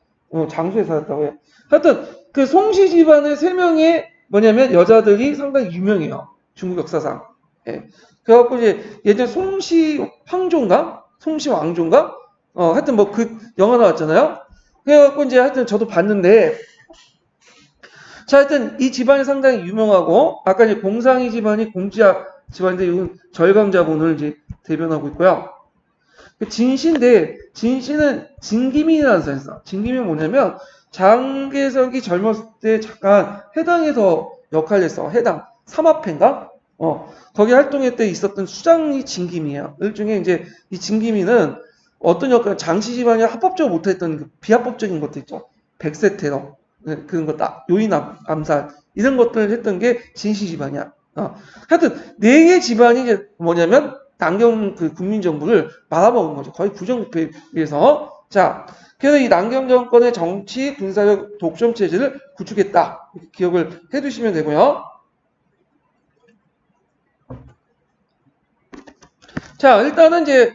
장수에 살았다고 해요. 하여튼 그 송씨 집안의 3명의 뭐냐면 여자들이 상당히 유명해요. 중국 역사상. 예. 그래갖고 이제 예전에 송씨 황조인가? 송씨 왕조인가? 하여튼 뭐 그 영화 나왔잖아요. 그래갖고 이제 하여튼 저도 봤는데 자, 하여튼 이 집안이 상당히 유명하고 아까 이제 공상이 집안이 공지학 집안인데 이건 절강자본을 이제 대변하고 있고요. 진씨인데 진씨는 진기민이라는 사람이 있어. 진기민은 뭐냐면 장개석이 젊었을 때 잠깐 해당에서 역할을 했어. 해당 삼합회인가? 거기 활동할 때 있었던 수장이 진기민이야. 일종의 이제 이 진기민은 어떤 역할, 장씨 집안이 합법적으로 못했던 그 비합법적인 것도 있죠. 백세 테러. 네, 그런 거 딱, 요인 암살, 이런 것들을 했던 게 진씨 집안이야. 하여튼, 4개 집안이 이제 뭐냐면, 남경 그 국민정부를 말아먹은 거죠. 거의 부정부패에 의해서. 자, 그래서 이 남경 정권의 정치, 군사력 독점 체제를 구축했다. 이렇게 기억을 해 두시면 되고요. 자, 일단은 이제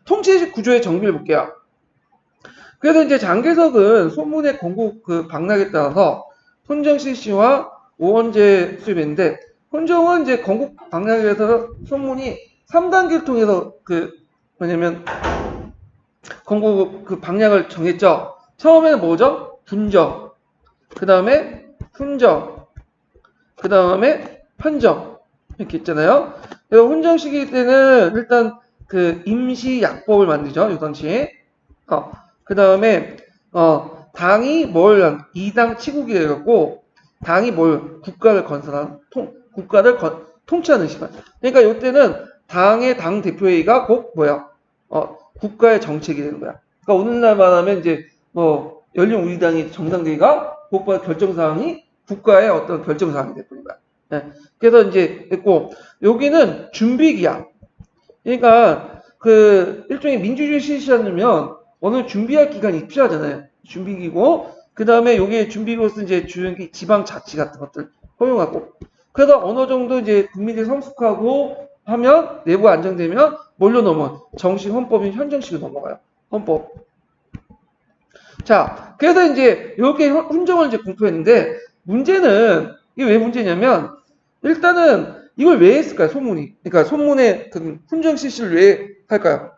통치 구조의 정비를 볼게요. 그래서 이제 장개석은 소문의 건국 그 방락에 따라서 혼정 실시와 오원제 수입했는데 혼정은 이제 건국 방락에 대해서 소문이 3단계를 통해서 그 뭐냐면 건국 그 방향을 정했죠. 처음에는 뭐죠? 분정, 그 다음에 훈정, 그 다음에 편정 이렇게 있잖아요. 그래서 훈정 시기 때는 일단 그 임시 약법을 만들죠. 이 당시에. 그 다음에 당이 뭘 이당 치국이 해갖고 당이 뭘 국가를 건설한 국가를 통치하는 시간. 그러니까 이때는 당의 당 대표회의가 곧 뭐야? 국가의 정책이 되는 거야. 그러니까 오늘날 말하면 이제 뭐 열린우리당이 정당대회가 그것보다 결정사항이 국가의 어떤 결정사항이 되는 거야. 네. 그래서 이제 했고 여기는 준비기야. 그러니까 그 일종의 민주주의 실시하려면 어느 준비할 기간이 필요하잖아요. 준비기고 그 다음에 여기에 준비로서 이제 주요한 지방자치 같은 것들 허용하고 그러다 어느 정도 이제 국민들이 성숙하고 하면 내부 안정되면 뭘로 넘어? 정식 헌법인 현정식으로 넘어가요. 헌법. 자, 그래서 이제 이렇게 훈정을 이제 공표했는데 문제는 이게 왜 문제냐면 일단은 이걸 왜 했을까요? 소문이. 그러니까 소문의 그 훈정 실시를 왜 할까요?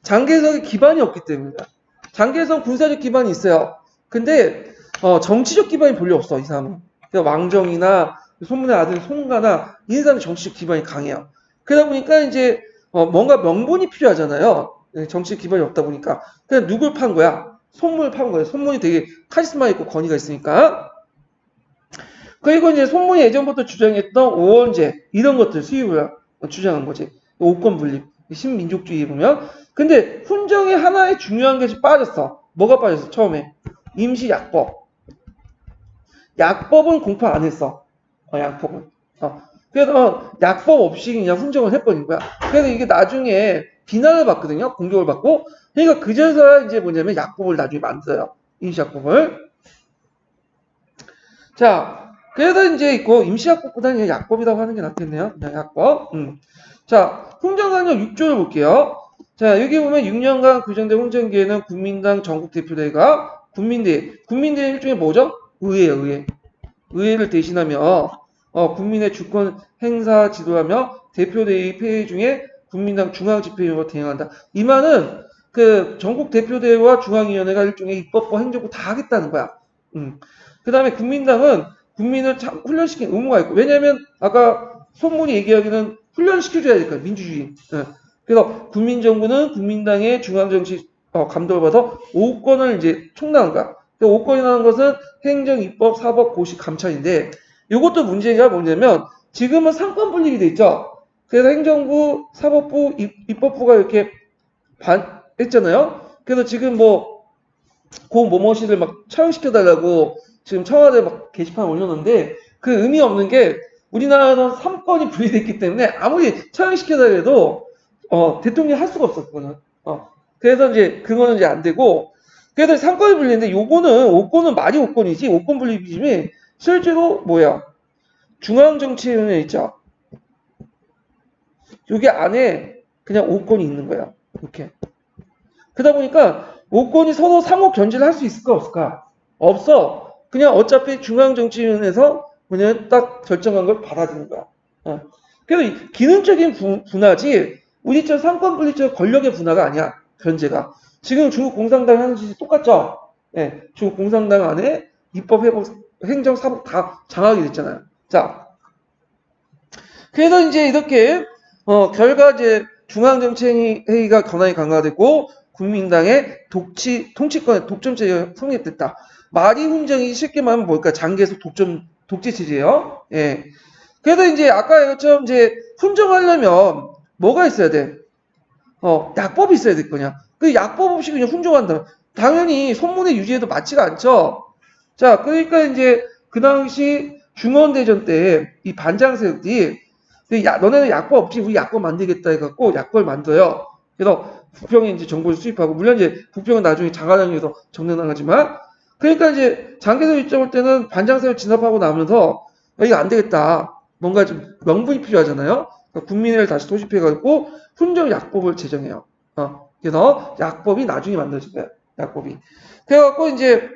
장개석이 기반이 없기 때문이다. 장개석 군사적 기반이 있어요. 근데 정치적 기반이 별로 없어 이 사람은. 그러니까 왕정이나 소문의 아들 송가나 이 사람의 정치적 기반이 강해요. 그러다 보니까 이제 뭔가 명분이 필요하잖아요. 정치적 기반이 없다 보니까 그냥 누굴 판 거야? 손문을 판 거예요. 손문이 되게 카리스마 있고 권위가 있으니까. 그리고 이제 손문이 예전부터 주장했던 오원제 이런 것들 수입을 주장한 거지. 오권 분립, 신민족주의에 보면. 근데 훈정이 하나의 중요한 것이 빠졌어. 뭐가 빠졌어? 처음에 임시약법. 약법은 공포 안 했어. 약법은. 그래서 약법 없이 그냥 훈정을 해버린 거야. 그래서 이게 나중에 비난을 받거든요. 공격을 받고. 그러니까 그제서야 이제 뭐냐면 약법을 나중에 만들어요. 임시약법을. 자, 그래서 이제 있고 임시약법보다는 그냥 약법이라고 하는 게 낫겠네요. 그냥 약법. 자, 훈정강령 6조를 볼게요. 자, 여기 보면 6년간 규정된 훈정기에는 국민당 전국대표대회가 국민대회 일종의 뭐죠? 의회예요, 의회. 의회를 대신하며 국민의 주권 행사 지도하며 대표대회 폐회 중에 국민당 중앙집회위원회가 대행한다. 이 말은 그 전국대표대회와 중앙위원회가 일종의 입법과 행정부 다 하겠다는 거야. 그 다음에 국민당은 국민을 참 훈련시킨 의무가 있고 왜냐하면 아까 손문이 얘기하기는 훈련시켜줘야 될거야 민주주의. 그래서 국민정부는 국민당의 중앙정치 감독을 받아서 5권을 이제 총괄한 거야. 5권이라는 것은 행정, 입법, 사법, 고시, 감찰인데 이것도 문제가 뭐냐면 지금은 상권 분립이 돼 있죠. 그래서 행정부, 사법부, 입법부가 이렇게 했잖아요. 그래서 지금 뭐 고 뭐뭐시를 막 처형시켜달라고 지금 청와대 막 게시판 올렸는데 그 의미 없는 게 우리나라는 3권이 분리됐기 때문에 아무리 처형시켜달라 해도 대통령이 할 수가 없어 그거는. 그래서 이제 그거는 이제 안 되고 그래서 3권이 분리인데 요거는 5권은 말이 5권이지 5권 분리즘이 실제로 뭐야 중앙정치위원회 있죠. 여기 안에 그냥 5권이 있는 거야. 이렇게. 그러다 보니까 5권이 서로 상호 견제를 할 수 있을까 없을까? 없어. 그냥 어차피 중앙정치위원회에서 그냥 딱 결정한 걸 받아들이는 거야. 그래서 기능적인 분화지 우리처럼 상권 분리적 권력의 분화가 아니야. 견제가. 지금 중국 공산당이 하는 짓이 똑같죠? 예, 중국 공산당 안에 입법, 회복, 행정, 사법 다 장악이 됐잖아요. 자, 그래서 이제 이렇게 결과 이제 중앙정치회의가 권한이 강화됐고 국민당의 통치권의 독점체제가 성립됐다. 말이 훈정이 쉽게 말하면 뭘까? 장개석 독재체제예요. 예. 그래서 이제 아까 이것처럼 이제 훈정하려면 뭐가 있어야 돼? 약법이 있어야 될 거냐? 그 약법 없이 그냥 훈정한다. 당연히 손문의 유지에도 맞지가 않죠. 자, 그러니까 이제 그 당시 중원대전 때 이 반장세력들이 너네는 약법 없이 우리 약법 만들겠다 해갖고 약법을 만들어요. 그래서 부평에 이제 정보를 수입하고 물론 이제 부평은 나중에 장하당에서 정리당하지만 그러니까 이제 장개석 입장할 때는 반장세력 진압하고 나면서 이거 안 되겠다. 뭔가 좀 명분이 필요하잖아요. 그러니까 국민회를 다시 소집해가지고 훈정약법을 제정해요. 그래서 약법이 나중에 만들어진 거예요. 약법이. 그래갖고 이제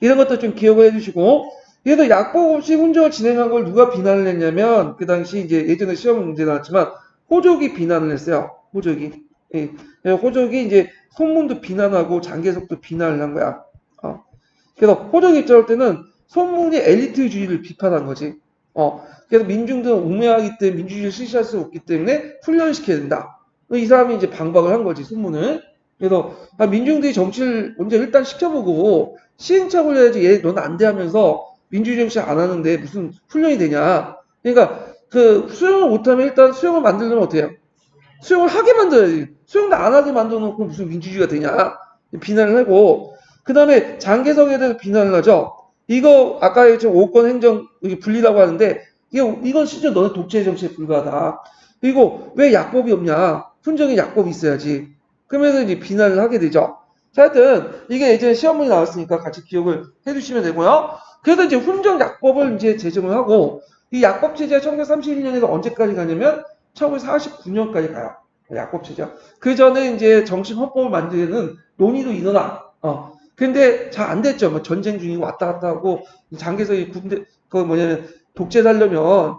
이런 것도 좀 기억을 해주시고, 그래서 약법 없이 훈정을 진행한 걸 누가 비난을 했냐면, 그 당시 이제 예전에 시험 문제 나왔지만, 호족이 비난을 했어요. 호족이. 예. 호족이 이제 손문도 비난하고 장개석도 비난을 한 거야. 그래서 호족 입장할 때는 손문이 엘리트주의를 비판한 거지. 그래서 민중들은 우매하기 때문에 민주주의를 실시할 수 없기 때문에 훈련시켜야 된다. 이 사람이 이제 반박을 한 거지, 손문을. 그래서 민중들이 정치를 먼저 일단 시켜보고 시행착오를 해야지 얘 너는 안 돼 하면서 민주주의 정치 안 하는데 무슨 훈련이 되냐. 그러니까 그 수용을 못하면 일단 수용을 만들려면 어떻게 해요? 수용을 하게 만들어야지. 수용도 안 하게 만들어 놓고 무슨 민주주의가 되냐. 비난을 하고 그 다음에 장개석에 대해서 비난을 하죠. 이거 아까 지금 5권 행정 분리라고 하는데 이건 실제 너는 독재 정치에 불과하다. 그리고 왜 약법이 없냐? 훈정에 약법이 있어야지. 그러면서 이제 비난을 하게 되죠. 자, 하여튼 이게 예전에 시험문이 나왔으니까 같이 기억을 해두시면 되고요. 그래서 이제 훈정 약법을 이제 제정을 하고 이 약법 체제가 1931년에서 언제까지 가냐면 1949년까지 가요. 약법 체제. 그 전에 이제 정식 헌법을 만드는 논의도 일어나. 근데 잘 안 됐죠. 뭐 전쟁 중이고 왔다 갔다 하고 장개석이 군대 그 뭐냐면 독재 살려면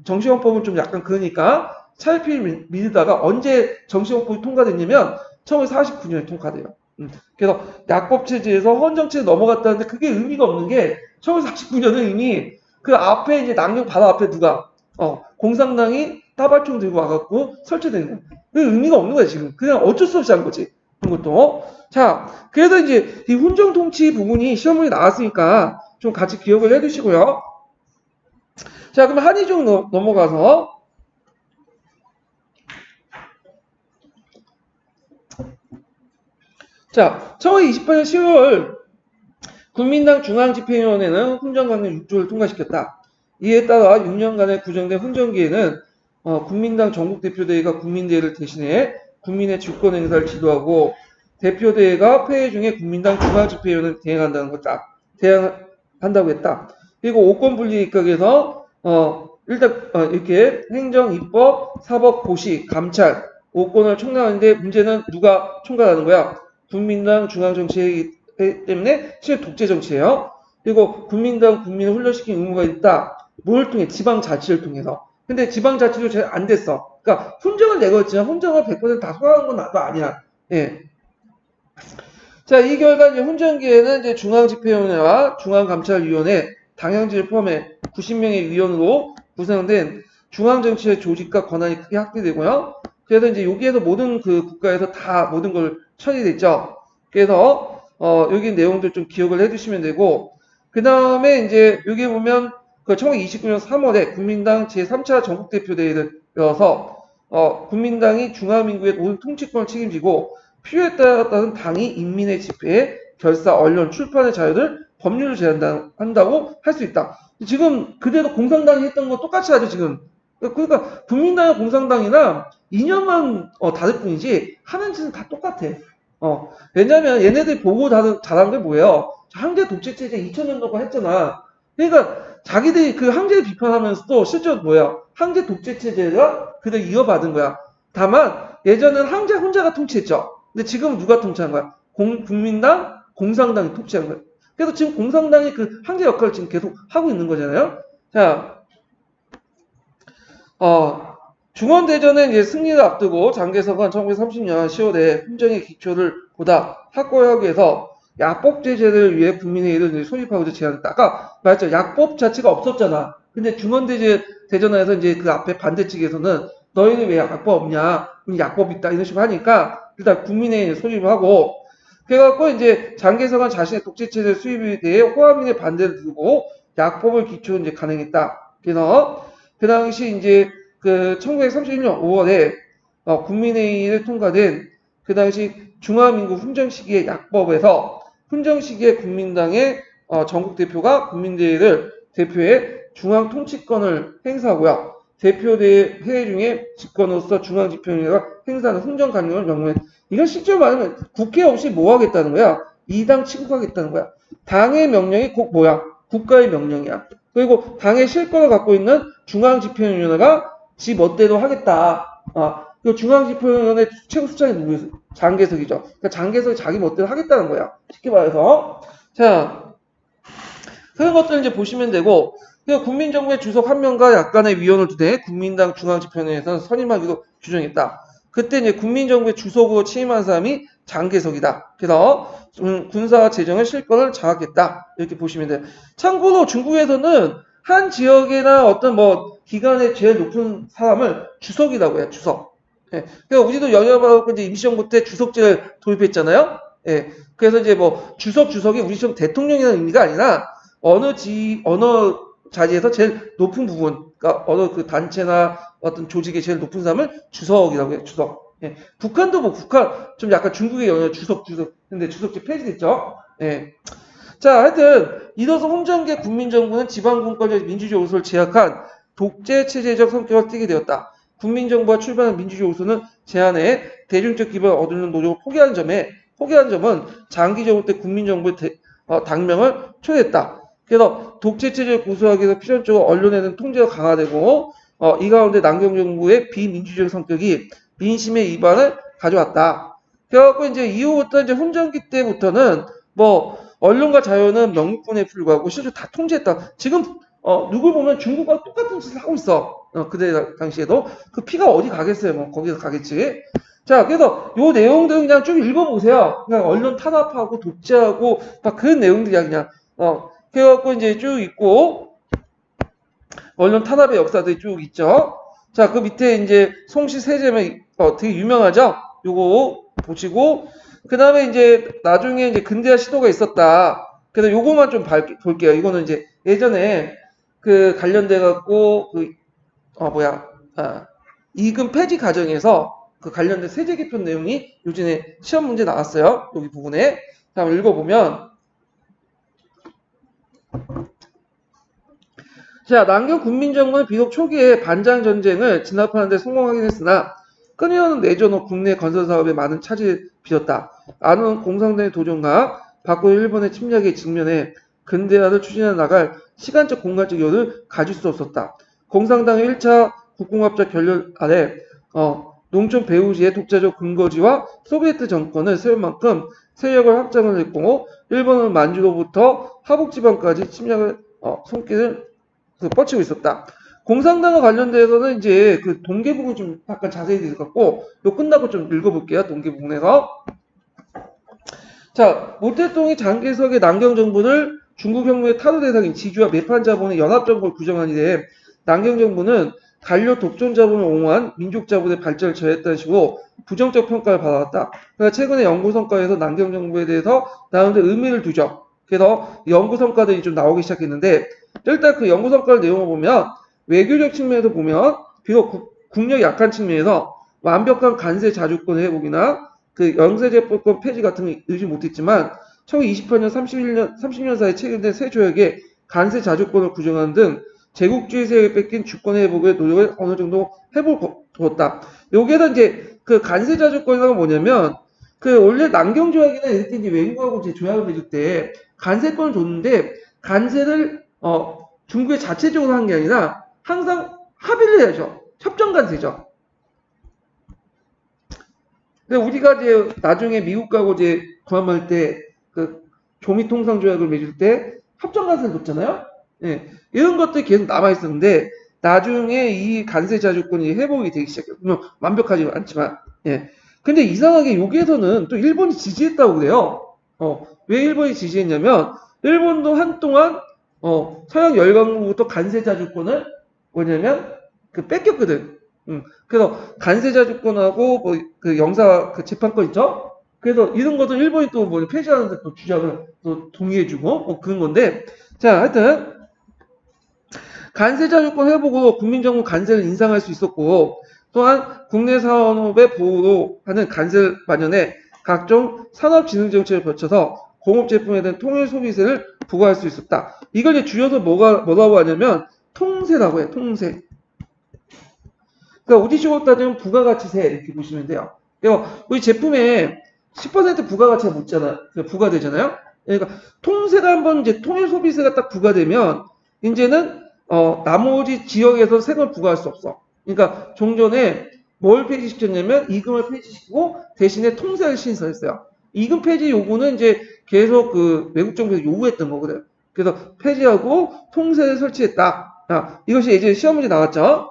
정치헌법은 좀 약간 그러니까 차일피일 미루다가 언제 정치헌법이 통과됐냐면 1949년에 통과돼요. 그래서 약법 체제에서 헌정체에 넘어갔다는데 그게 의미가 없는 게 1949년은 이미 그 앞에 이제 남녀 바로 앞에 누가 공산당이 따발총 들고 와갖고 설치된 거야. 그 의미가 없는 거야 지금. 그냥 어쩔 수 없이 한 거지. 그런 것도. 자, 그래서 이제 이 훈정 통치 부분이 시험문이 나왔으니까 좀 같이 기억을 해두시고요. 자, 그럼 한의중 넘어가서 자, 1928년 10월 국민당 중앙집행위원회는 훈정강령 6조를 통과시켰다. 이에 따라 6년간의 구정된 훈정기에는 국민당 전국대표대회가 국민대회를 대신해 국민의 주권 행사를 지도하고 대표대회가 폐회 중에 국민당 중앙집회위원회를 대행한다고 했다. 그리고 5권 분리 입각에서 일단 이렇게 행정, 입법, 사법, 고시, 감찰 5권을 총괄하는데 문제는 누가 총괄하는 거야? 국민당 중앙정치회의 때문에 실제 독재 정치예요. 그리고 국민당 국민을 훈련시킨 의무가 있다. 뭘 통해? 지방자치를 통해서. 근데 지방자치도 잘 안 됐어. 그러니까 훈정을 내걸지만 훈정을 100%다 소화한 건 나도 아니야. 예. 자, 이 결과 이제 훈정기에는 이제 중앙집행위원회와 중앙감찰위원회, 당향지를 포함해 90명의 위원으로 구성된 중앙정치의 조직과 권한이 크게 확대되고요. 그래서 이제 여기에서 모든 그 국가에서 다 모든 걸 처리됐죠. 그래서 여기 내용들 좀 기억을 해두시면 되고, 그 다음에 이제 여기 보면 그 1929년 3월에 국민당 제3차 전국대표대회를 열어서 국민당이 중화민국의 모든 통치권을 책임지고 필요에 따른 당이 인민의 집회에 결사, 언론, 출판의 자유를 법률로 제한한다고 할 수 있다. 지금 그대로 공산당이 했던 거 똑같이 하죠 지금. 그러니까 국민당이나 공산당이나 이념만 다를 뿐이지 하는 짓은 다 똑같아. 왜냐면 얘네들이 보고 잘한 게 뭐예요? 항제 독재체제 2000년도가 했잖아. 그러니까 자기들이 그 항제를 비판하면서도 실제로 뭐야? 항제 독재체제가 그대로 이어받은 거야. 다만 예전에는 항제 혼자가 통치했죠. 근데 지금은 누가 통치한 거야? 국민당, 공산당이 통치한 거야. 그래서 지금 공산당이 그 항제 역할을 지금 계속 하고 있는 거잖아요. 자, 중원대전에 이제 승리를 앞두고 장개석은 1930년 10월에 훈정의 기초를 보다 확고하기 위해서 약법 제재를 위해 국민회의를 소집하고자 제안했다. 아까 말했죠. 약법 자체가 없었잖아. 근데 중원대전에서 이제 그 앞에 반대 측에서는 너희는 왜 약법 없냐? 약법 있다. 이런 식으로 하니까 일단 국민회의를 소집을 하고 그래갖고 이제 장개석은 자신의 독재체제 수입에 대해 호화민의 반대를 두고 약법을 기초로 이제 가능했다. 그래서 그 당시 이제 그 1931년 5월에 국민회의를 통과된 그 당시 중화민국 훈정 시기의 약법에서 훈정 시기의 국민당의 전국 대표가 국민대회를 대표해 중앙 통치권을 행사하고요. 대표대회 회의 중에 집권으로서 중앙집행위가 행사하는 훈정 강령을 명령해. 이건 실제로 말하면 국회 없이 뭐 하겠다는 거야? 이당 치국하겠다는 거야. 당의 명령이 꼭 뭐야? 국가의 명령이야. 그리고 당의 실권을 갖고 있는 중앙집행위원회가 지 멋대로 하겠다. 그 중앙지표위원회 최고 수장이 누구였어요? 장개석이죠. 그러니까 장개석이 자기 멋대로 하겠다는 거야. 쉽게 말해서. 자, 그런 것들 이제 보시면 되고, 국민정부의 주석 한 명과 약간의 위원을 두되 국민당 중앙집행위에서는 선임하기로 규정했다. 그때 이제 국민정부의 주석으로 취임한 사람이 장개석이다. 그래서 군사 재정의 실권을 장악했다. 이렇게 보시면 돼요. 참고로 중국에서는 한 지역이나 어떤 뭐 기관의 제일 높은 사람을 주석이라고 해요. 주석. 예. 그러니까 우리도 연협하고 이제 임시정부 때 주석제를 도입했잖아요. 예. 그래서 이제 뭐 주석이 우리처럼 대통령이라는 의미가 아니라 어느 자리에서 제일 높은 부분, 그러니까 어느 그 단체나 어떤 조직의 제일 높은 사람을 주석이라고 해요. 주석. 예. 북한도 뭐 북한 좀 약간 중국의 영역 주석 근데 주석제 폐지됐죠. 예. 자, 하여튼 이로써 홍정계 국민정부는 지방분권적 민주주의 요소를 제약한 독재 체제적 성격을 띠게 되었다. 국민정부가 출발한 민주주의 요소는 제한해 대중적 기반을 얻는 노력을 포기한 점은 장기적으로 때 국민정부의 당명을 초래했다. 그래서 독재체제를 고수하기 위해서 필연적으로 언론에는 통제가 강화되고 이 가운데 남경정부의 비민주적 성격이 민심의 위반을 가져왔다. 그래갖고 이제 이후부터 이제 훈정기 때부터는 뭐 언론과 자유는 명분에 불과하고 실제로 다 통제했다. 지금 누굴 보면 중국과 똑같은 짓을 하고 있어. 그때 당시에도 그 피가 어디 가겠어요. 뭐 거기서 가겠지. 자, 그래서 요 내용들 그냥 쭉 읽어보세요. 그냥 언론 탄압하고 독재하고 막 그런 내용들이야 그냥. 그래갖고 이제 쭉 있고 언론 탄압의 역사들이 쭉 있죠. 자, 그 밑에 이제 송씨 세제면 되게 유명하죠. 요거 보시고 그 다음에 이제 나중에 이제 근대화 시도가 있었다. 그래서 요거만 좀 볼게요. 이거는 이제 예전에 그 관련돼 갖고 이금 폐지 과정에서 그 관련된 세제 개편 내용이 요즘에 시험 문제 나왔어요. 여기 부분에. 자, 한번 읽어보면 자, 남경 국민정부는 비록 초기에 반장 전쟁을 진압하는 데 성공하긴 했으나 끊임없는 내전 후 국내 건설 사업에 많은 차질을 빚었다. 안은 공산당의 도전과 박근혜 일본의 침략에 직면해 근대화를 추진해 나갈 시간적 공간적 여유를 가질 수 없었다. 공산당의 1차 국공합작 결렬 아래 농촌 배후지의 독자적 근거지와 소비에트 정권을 세울 만큼 세력을 확장을 했고 일본은 만주로부터 하북지방까지 침략을 손길을 뻗치고 있었다. 공산당과 관련돼서는 이제 그 동계 부분 좀 약간 자세히 들어갔고, 요 끝나고 좀 읽어볼게요. 동계 부분에서. 자, 모태똥이 장개석의 남경정부를 중국혁명의 타도 대상인 지주와 매판자본의 연합정부를 규정한 이래 남경정부는 단료 독점자본을 옹호한 민족자본의 발전을 저해했다는 식으로 부정적 평가를 받아왔다. 그러니까 최근에 연구성과에서 남경정부에 대해서 나오는데 의미를 두죠. 그래서 연구성과들이 좀 나오기 시작했는데 일단 그 연구성과 내용을 보면 외교적 측면에서 보면 비록 국력이 약한 측면에서 완벽한 관세 자주권 회복이나 그 영세제법권 폐지 같은 거 의지 못했지만 1928년 30년 사이에 체결된 새 조약에 관세 자주권을 규정하는 등 제국주의 세력에 뺏긴 주권 회복의 노력을 어느 정도 해보았다. 여기에서 이제 그 관세 자주권이라는 뭐냐면 그 원래 남경조약이나 이렇게 이제 외국하고 이제 조약을 맺을 때 관세권을 줬는데 관세를 중국에 자체적으로 한 게 아니라 항상 합의를 해야죠. 협정관세죠. 우리가 이제 나중에 미국하고 이제 구함할 때 그 조미통상조약을 맺을 때 협정관세를 줬잖아요. 예, 이런 것들이 계속 남아 있었는데 나중에 이 관세 자주권이 회복이 되기 시작해요. 물론 완벽하지 않지만, 예. 근데 이상하게 여기에서는 또 일본이 지지했다고 그래요. 왜 일본이 지지했냐면 일본도 한동안 서양 열강국부터 관세 자주권을 뭐냐면 그 뺏겼거든. 그래서 관세자주권하고 뭐 그 영사 그 재판권 있죠? 그래서 이런 것도 일본이 또 뭐 폐지하는데 또 주장을 또 동의해주고 뭐 그런 건데 자 하여튼 관세자주권 회복으로 국민정부 관세를 인상할 수 있었고 또한 국내 산업의 보호로 하는 관세를 마련해 각종 산업진흥정책을 거쳐서 공업제품에 대한 통일 소비세를 부과할 수 있었다. 이걸 이제 줄여서 뭐라고 하냐면 통세라고 해요. 통세. 그러니까 우리식으로 따지면 부가가치세 이렇게 보시면 돼요. 그러니까 우리 제품에 10% 부가가치가 붙잖아, 부과되잖아요. 그러니까 통세가 한번 이제 통일 소비세가 딱 부과되면 이제는 나머지 지역에서 세금을 부과할 수 없어. 그러니까 종전에 뭘 폐지시켰냐면 이금을 폐지시키고 대신에 통세를 신설했어요. 이금 폐지 요구는 이제 계속 그 외국 정부에서 요구했던 거거든. 그래서 폐지하고 통세를 설치했다. 이것이 예전에 시험 문제 나왔죠.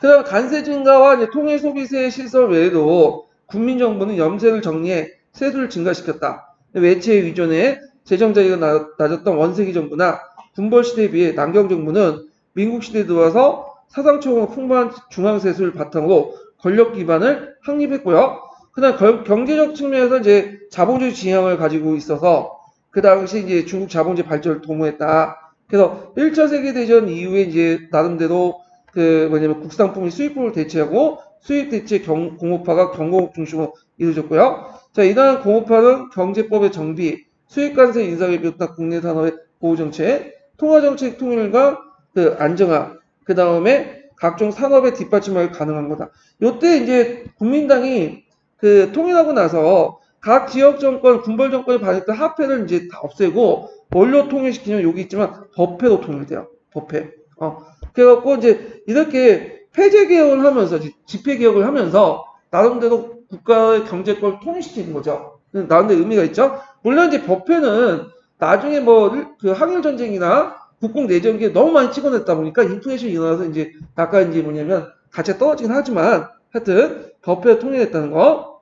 그다음 관세 증가와 이제 통일 소비세 시설 외에도 국민정부는 염세를 정리해 세수를 증가시켰다. 외채 위존에 재정 자유가 낮았던 원세기 정부나 군벌 시대에 비해 남경 정부는 민국 시대에 들어와서 사상적으로 풍부한 중앙세수를 바탕으로 권력 기반을 확립했고요. 그다음 경제적 측면에서 이제 자본주의 지향을 가지고 있어서 그 당시 이제 중국 자본주의 발전을 도모했다. 그래서 1차 세계대전 이후에 이제 나름대로 그 뭐냐면 국산품의 수입품을 대체하고 수입 대체 공업화가 경공업 중심으로 이루어졌고요. 자, 이러한 공업화는 경제법의 정비, 수입관세 인상에 비롯한 국내 산업의 보호 정책, 통화 정책 통일과 그 안정화, 그 다음에 각종 산업의 뒷받침을 가능한 거다. 요때 이제 국민당이 그 통일하고 나서 각 지역 정권, 군벌 정권이 받았던 화폐를 이제 다 없애고 뭘로 통일시키냐면 여기 있지만 법회로 통일돼요. 법회. 그래갖고 이제 이렇게 폐쇄 개혁을 하면서 집회 개혁을 하면서 나름대로 국가의 경제권을 통일시키는 거죠. 나름대로 의미가 있죠. 물론 이제 법회는 나중에 뭐 그 항일 전쟁이나 국공 내전기에 너무 많이 찍어냈다 보니까 인플레이션이 일어나서 이제 약간 이제 뭐냐면 가치가 떨어지긴 하지만 하여튼 법회를 통일했다는 거.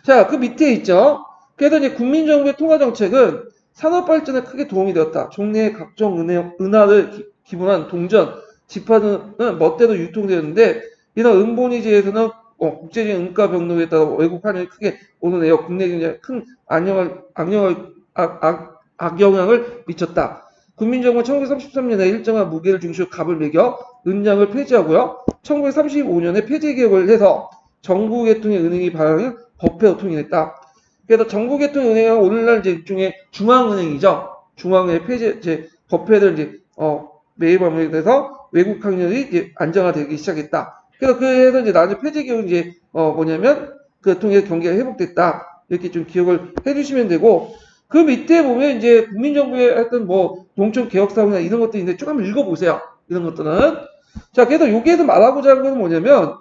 자, 그 밑에 있죠. 그래서 이제 국민정부의 통화정책은 산업발전에 크게 도움이 되었다. 종래의 각종 은하를 기본한 동전, 지판은 멋대로 유통되었는데 이런 은본위제에서는 국제적인 은가 병력에 따라 외국 환율이 크게 오르내어 국내 경제에 큰 악영향을 미쳤다. 국민정부는 1933년에 일정한 무게를 중시로 갑을 매겨 은량을 폐지하고요. 1935년에 폐지개혁을 해서 정부계통의 은행이 발행한 법회로 통일했다. 그래서 정부계통의 은행은 오늘날 이제 일종의 중앙은행이죠. 중앙은행 폐지, 이제 법회를 이제 매입함에 대해서 외국 환율이 이제 안정화되기 시작했다. 그래서 이제 나중에 폐지개혁은 이제 뭐냐면 그 통해 경기가 회복됐다. 이렇게 좀 기억을 해주시면 되고 그 밑에 보면 이제 국민정부의 했던 뭐 농촌 개혁사업이나 이런 것들이 있는데 쭉 한번 읽어보세요. 이런 것들은. 자, 그래서 여기에서 말하고자 하는 건 뭐냐면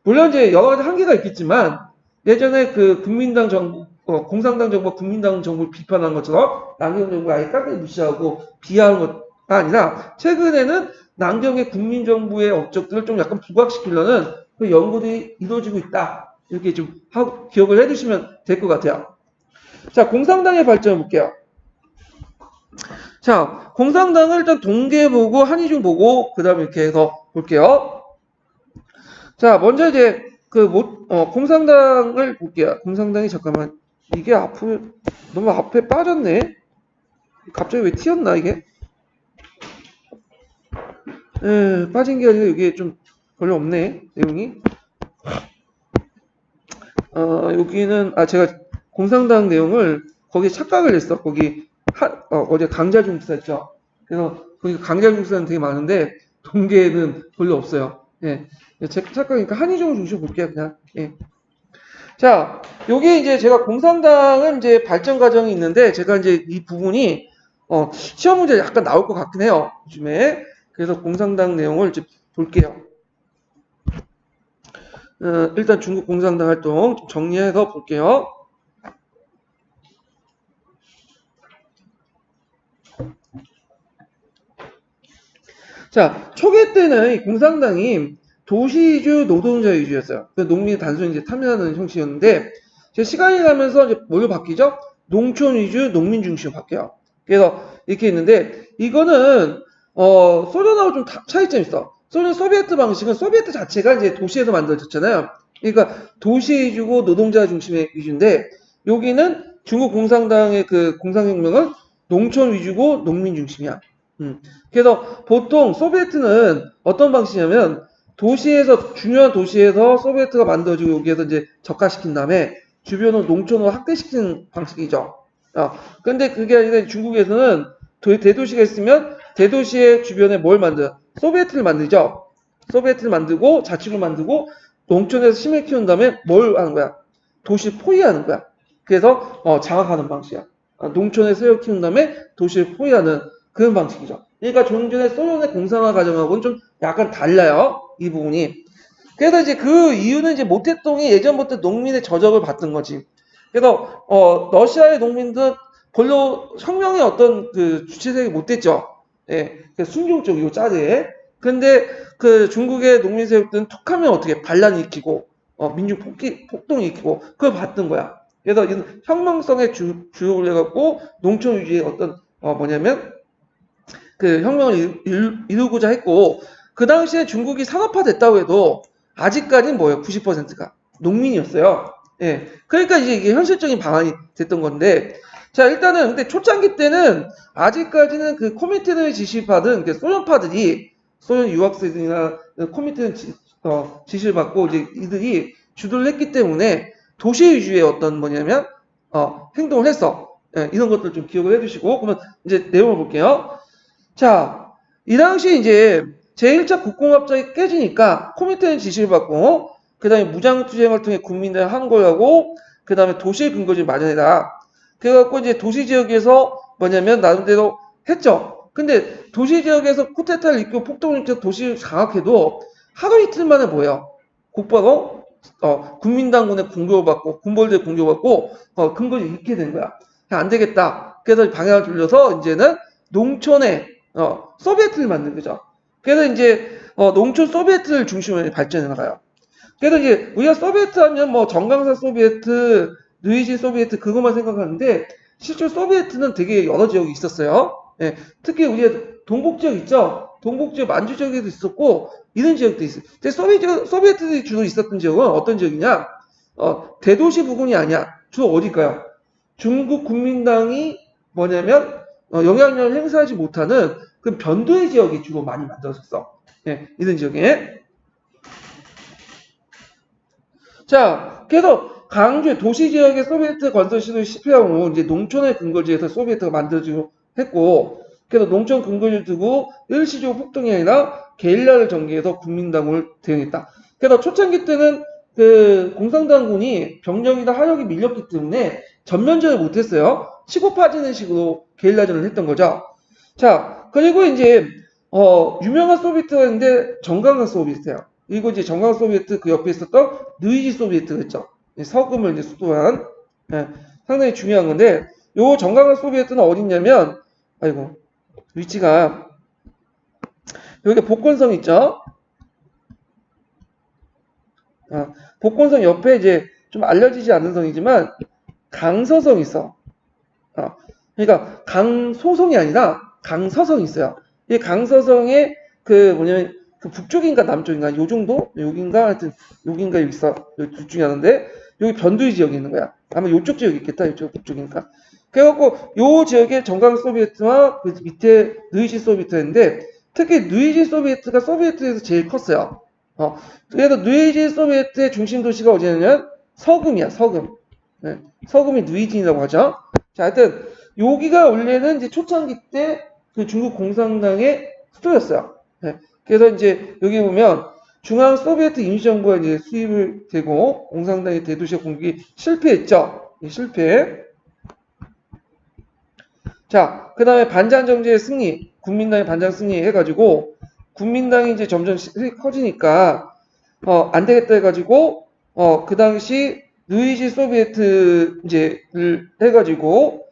물론 이제 여러 가지 한계가 있겠지만 예전에 그 국민당 정부, 공산당 정부가 국민당 정부를 비판한 것처럼 남경 정부를 아예 깍깍이 무시하고 비하하는 것가 아니라 최근에는 남경의 국민정부의 업적들을 좀 약간 부각시키려는 그 연구들이 이루어지고 있다. 이렇게 좀 기억을 해두시면 될 것 같아요. 자, 공산당의 발전을 볼게요. 자, 공산당을 일단 동계 보고 한의중 보고 그 다음에 이렇게 해서 볼게요. 자, 먼저 이제 공산당을 볼게요. 공산당이 잠깐만 이게 너무 앞에 빠졌네. 갑자기 왜 튀었나 이게? 빠진 게 아니라 이게 좀 별로 없네 내용이. 여기는 제가 공산당 내용을 거기에 착각을 했어. 거기 어제 강자중사 있죠. 그래서 거기 강자중사는 되게 많은데 동계에는 별로 없어요. 예, 착각이니까 한의종을 중심으로 볼게요 그냥. 예. 자, 여기 이제 제가 공산당은 이제 발전 과정이 있는데 제가 이제 이 부분이 시험 문제 약간 나올 것 같긴 해요. 요즘에. 그래서 공산당 내용을 이제 볼게요. 일단 중국 공산당 활동 좀 정리해서 볼게요. 자, 초기 때는 이 공산당이 도시주 노동자 위주였어요. 농민이 단순히 이제 참여하는 형식이었는데, 시간이 가면서 이제 뭘로 바뀌죠? 농촌 위주, 농민 중심으로 바뀌어요. 그래서 이렇게 있는데, 이거는, 소련하고 좀 차이점이 있어. 소비에트 방식은 소비에트 자체가 이제 도시에서 만들어졌잖아요. 그러니까 도시 위주고 노동자 중심의 위주인데, 여기는 중국 공산당의 그 공산혁명은 농촌 위주고 농민 중심이야. 그래서 보통 소비에트는 어떤 방식이냐면 중요한 도시에서 소비에트가 만들어지고 여기에서 이제 적화시킨 다음에 주변으로 농촌으로 확대시키는 방식이죠. 근데 그게 아니라 중국에서는 대도시가 있으면 대도시의 주변에 뭘 만들어? 소비에트를 만들죠. 소비에트를 만들고 자치구를 만들고 농촌에서 심을 키운 다음에 뭘 하는 거야? 도시를 포위하는 거야. 그래서 장악하는 방식이야. 농촌에 새어 키운 다음에 도시를 포위하는 그런 방식이죠. 그러니까 좀 전에 소련의 공산화 과정하고는 좀 약간 달라요. 이 부분이. 그래서 이제 그 이유는 이제 모택동이 예전부터 농민의 저적을 받던 거지. 그래서 러시아의 농민들은 별로 혁명의 어떤 그 주체색이 못 됐죠. 예, 순종적이고 짜게. 근데 그 중국의 농민 세력들은 툭하면 어떻게 반란 일으키고 민중 폭동 일으키고 그걸 봤던 거야. 그래서 이 혁명성의 주역을 해갖고 농촌 유지의 어떤 뭐냐면 그 혁명을 이루고자 했고 그 당시에 중국이 산업화됐다고 해도 아직까지는 뭐예요? 90%가 농민이었어요. 예. 그러니까 이제 이게 현실적인 방안이 됐던 건데 자 일단은 근데 초창기 때는 아직까지는 그 코미테르의 지시받은 그 소련파들이 소련 유학생이나 코미테르 지시를 받고 이제 이들이 주도를 했기 때문에 도시 위주의 어떤 뭐냐면 행동을 했어. 예, 이런 것들 좀 기억을 해주시고 그러면 이제 내용을 볼게요. 자, 이 당시 이제 제1차 국공합작이 깨지니까 코미테는 지시를 받고 그 다음에 무장투쟁을 통해 국민들을 항거하고 그 다음에 도시 근거지를 마련해라. 그래갖고 이제 도시 지역에서 뭐냐면 나름대로 했죠. 근데 도시 지역에서 쿠데타를 일으키고 폭동을 일으켜 도시를 장악해도 하루 이틀 만에 뭐예요? 곧바로 국민당군의 공격을 받고 군벌들의 공격을 받고 근거지를 잃게 된 거야. 안 되겠다. 그래서 방향을 돌려서 이제는 농촌에 소비에트를 만든 거죠. 그래서 이제 농촌 소비에트를 중심으로 발전해 나가요. 그래서 이제 우리가 소비에트 하면 뭐 정강사 소비에트, 누이지 소비에트 그것만 생각하는데 실제 소비에트는 되게 여러 지역이 있었어요. 예, 특히 우리가 동북 지역 있죠. 동북 지역 만주 지역에도 있었고 이런 지역도 있어요. 근데 소비에트들이 주로 있었던 지역은 어떤 지역이냐? 대도시 부근이 아니야. 주로 어딜까요? 중국 국민당이 뭐냐면 영향력을 행사하지 못하는 그 변두의 지역이 주로 많이 만들어졌어. 예, 이런 지역에. 자, 그래서 강주 도시 지역의 소비에트 건설 시도를 실패하고 이제 농촌의 근거지에서 소비에트가 만들어지고 했고, 그래서 농촌 근거지를 두고 일시적 폭동이 아니라 게릴라를 전개해서 국민당을 대응했다. 그래서 초창기 때는 그 공산당군이 병력이나 하력이 밀렸기 때문에 전면전을 못했어요. 치고 빠지는 식으로 게릴라전을 했던 거죠. 자, 그리고 이제 유명한 소비에트가 있는데 정강강 소비에트예요. 그리고 이제 정강 소비에트 그 옆에 있었던 느이지 소비에트가 있죠. 서금을 이제 수도한 상당히 중요한 건데 요 정강강 소비에트는 어딨냐면 아이고 위치가 여기 복건성 있죠. 복건성 옆에 이제 좀 알려지지 않는 성이지만 강서성 있어. 그러니까 강소성이 아니라 강서성이 있어요. 이 강서성의 그 뭐냐면 그 북쪽인가 남쪽인가 요 정도 여긴가 하여튼 여긴가 여기 있어 여기 둘 중에 하나인데 여기 변두리 지역이 있는 거야. 아마 요쪽 지역이 있겠다. 이쪽 북쪽이니까. 그래갖고 요 지역에 정강 소비에트와 그 밑에 느이지 소비에트인데 특히 느이지 소비에트가 소비에트에서 제일 컸어요. 그래서 느이지 소비에트의 중심 도시가 어디냐면 서금이야. 서금. 네, 서금이 누이진이라고 하죠. 자, 하여튼 여기가 원래는 이제 초창기 때 그 중국 공산당의 수도였어요. 네, 그래서 이제 여기 보면 중앙 소비에트 임시정부가 이제 수입을 되고 공산당의 대도시 공격이 실패했죠. 실패. 자, 그 다음에 반장 정제의 승리, 국민당의 반장 승리 해가지고 국민당이 이제 점점 커지니까 안 되겠다 해가지고 그 당시 누이지 소비에트 이제를 해가지고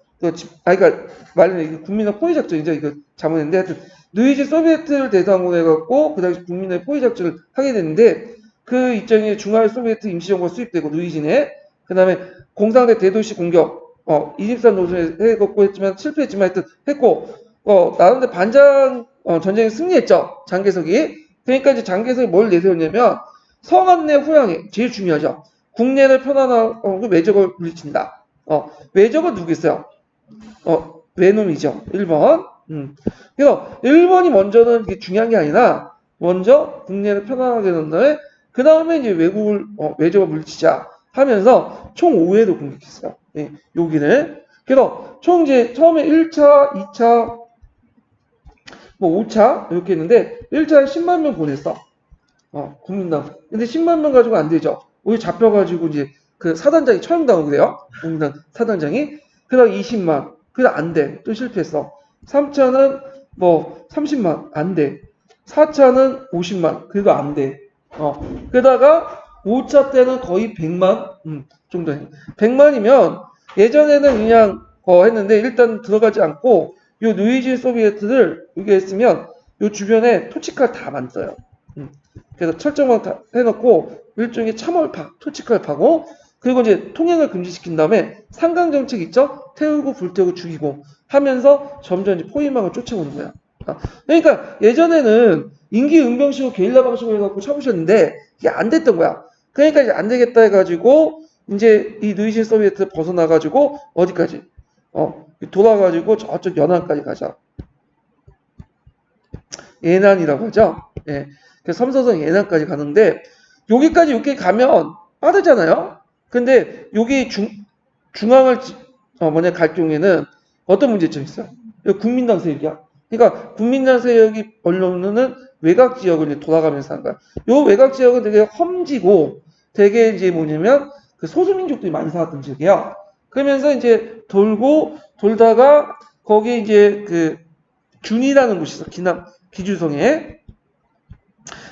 그러니까 말하는 국민의 포위 작전이죠. 이거 잘못했는데 하여튼 누이지 소비에트를 대상으로 해갖고 그 당시 국민의 포위 작전을 하게 됐는데 그 입장에 중앙 소비에트 임시정부가 수입되고 누이진에 그 다음에 공산당 대도시 공격 23 노선에 해갖고 했지만 실패했지만 하여튼 했고 나름대로 반장 전쟁에 승리했죠. 장개석이. 그러니까 이제 장개석이 뭘 내세웠냐면 성안 내 후양에 제일 중요하죠. 국내를 편안하고 외적을 물리친다. 외적은 누구겠어요? 외놈이죠. 1번. 그래서 1번이 먼저는 이게 중요한 게 아니라 먼저 국내를 편안하게 한 다음에 그 다음에 이제 외적을 물리치자 하면서 총 5회도 공격했어요. 네, 여기를. 그래서 총 이제 처음에 1차, 2차, 뭐 5차 이렇게 했는데 1차에 10만 명 보냈어. 국민당. 근데 10만 명 가지고 안 되죠. 우리 잡혀가지고 이제 그 사단장이 처형당하고 그래요. 국민당 사단장이. 그 다음 20만. 그래 안 돼. 또 실패했어. 3차는 뭐 30만 안 돼. 4차는 50만 그래도 안 돼. 게다가 5차 때는 거의 100만 정도 해. 100만이면 예전에는 그냥 했는데 일단 들어가지 않고 요 누이지 소비에트를 여기 했으면 요 주변에 토치칼 다 만들어요. 그래서 철저만 다 해놓고 일종의 참월파, 토치칼 파고 그리고 이제 통행을 금지시킨 다음에 상강 정책 있죠? 태우고 불태우고 죽이고 하면서 점점 이제 포위망을 쫓아오는 거야. 그러니까 예전에는 임기 응병식으로 게릴라 방식으로 해갖고 쳐부셨는데 이게 안 됐던 거야. 그러니까 이제 안 되겠다 해가지고 이제 이 누이진 소비에트 벗어나가지고 어디까지? 돌아가지고 저쪽 연안까지 가자. 예난이라고 하죠. 예. 그래서 삼서성 예난까지 가는데 여기까지 이렇게 가면 빠르잖아요. 근데 여기 중앙을 갈 경우에는 어떤 문제점이 있어요? 여기 국민당 세력이야. 그러니까 국민당 세력이 언론은 외곽 지역을 이제 돌아가면서 한 거야. 요 외곽 지역은 되게 험지고 되게 이제 뭐냐면 그 소수민족들이 많이 살았던 지역이야. 그러면서 이제 돌다가 거기 이제 그 준이라는 곳이 있어. 기주성에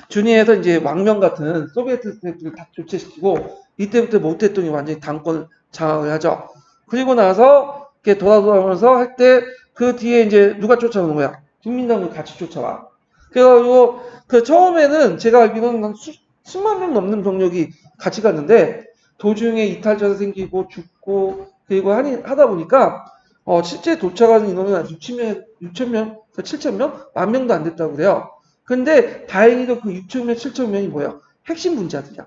준이에서 이제 왕명 같은 소비에트 스태프를 다 교체시키고 이때부터 모 대통령이 완전히 당권을 장악을 하죠. 그리고 나서 이렇게 돌아오면서 할 때 그 뒤에 이제 누가 쫓아오는 거야? 국민당을 같이 쫓아와. 그래가지고 그 처음에는 제가 알기로는 한 수만 명 넘는 병력이 같이 갔는데 도중에 이탈자도 생기고 죽고 그리고 하다 보니까 실제 도착하는 인원은 한 6천 명, 7천 명, 10,000명도 안 됐다고 그래요. 근데 다행히도 그 6천 명, 7천 명이 뭐야? 핵심 분자들이야.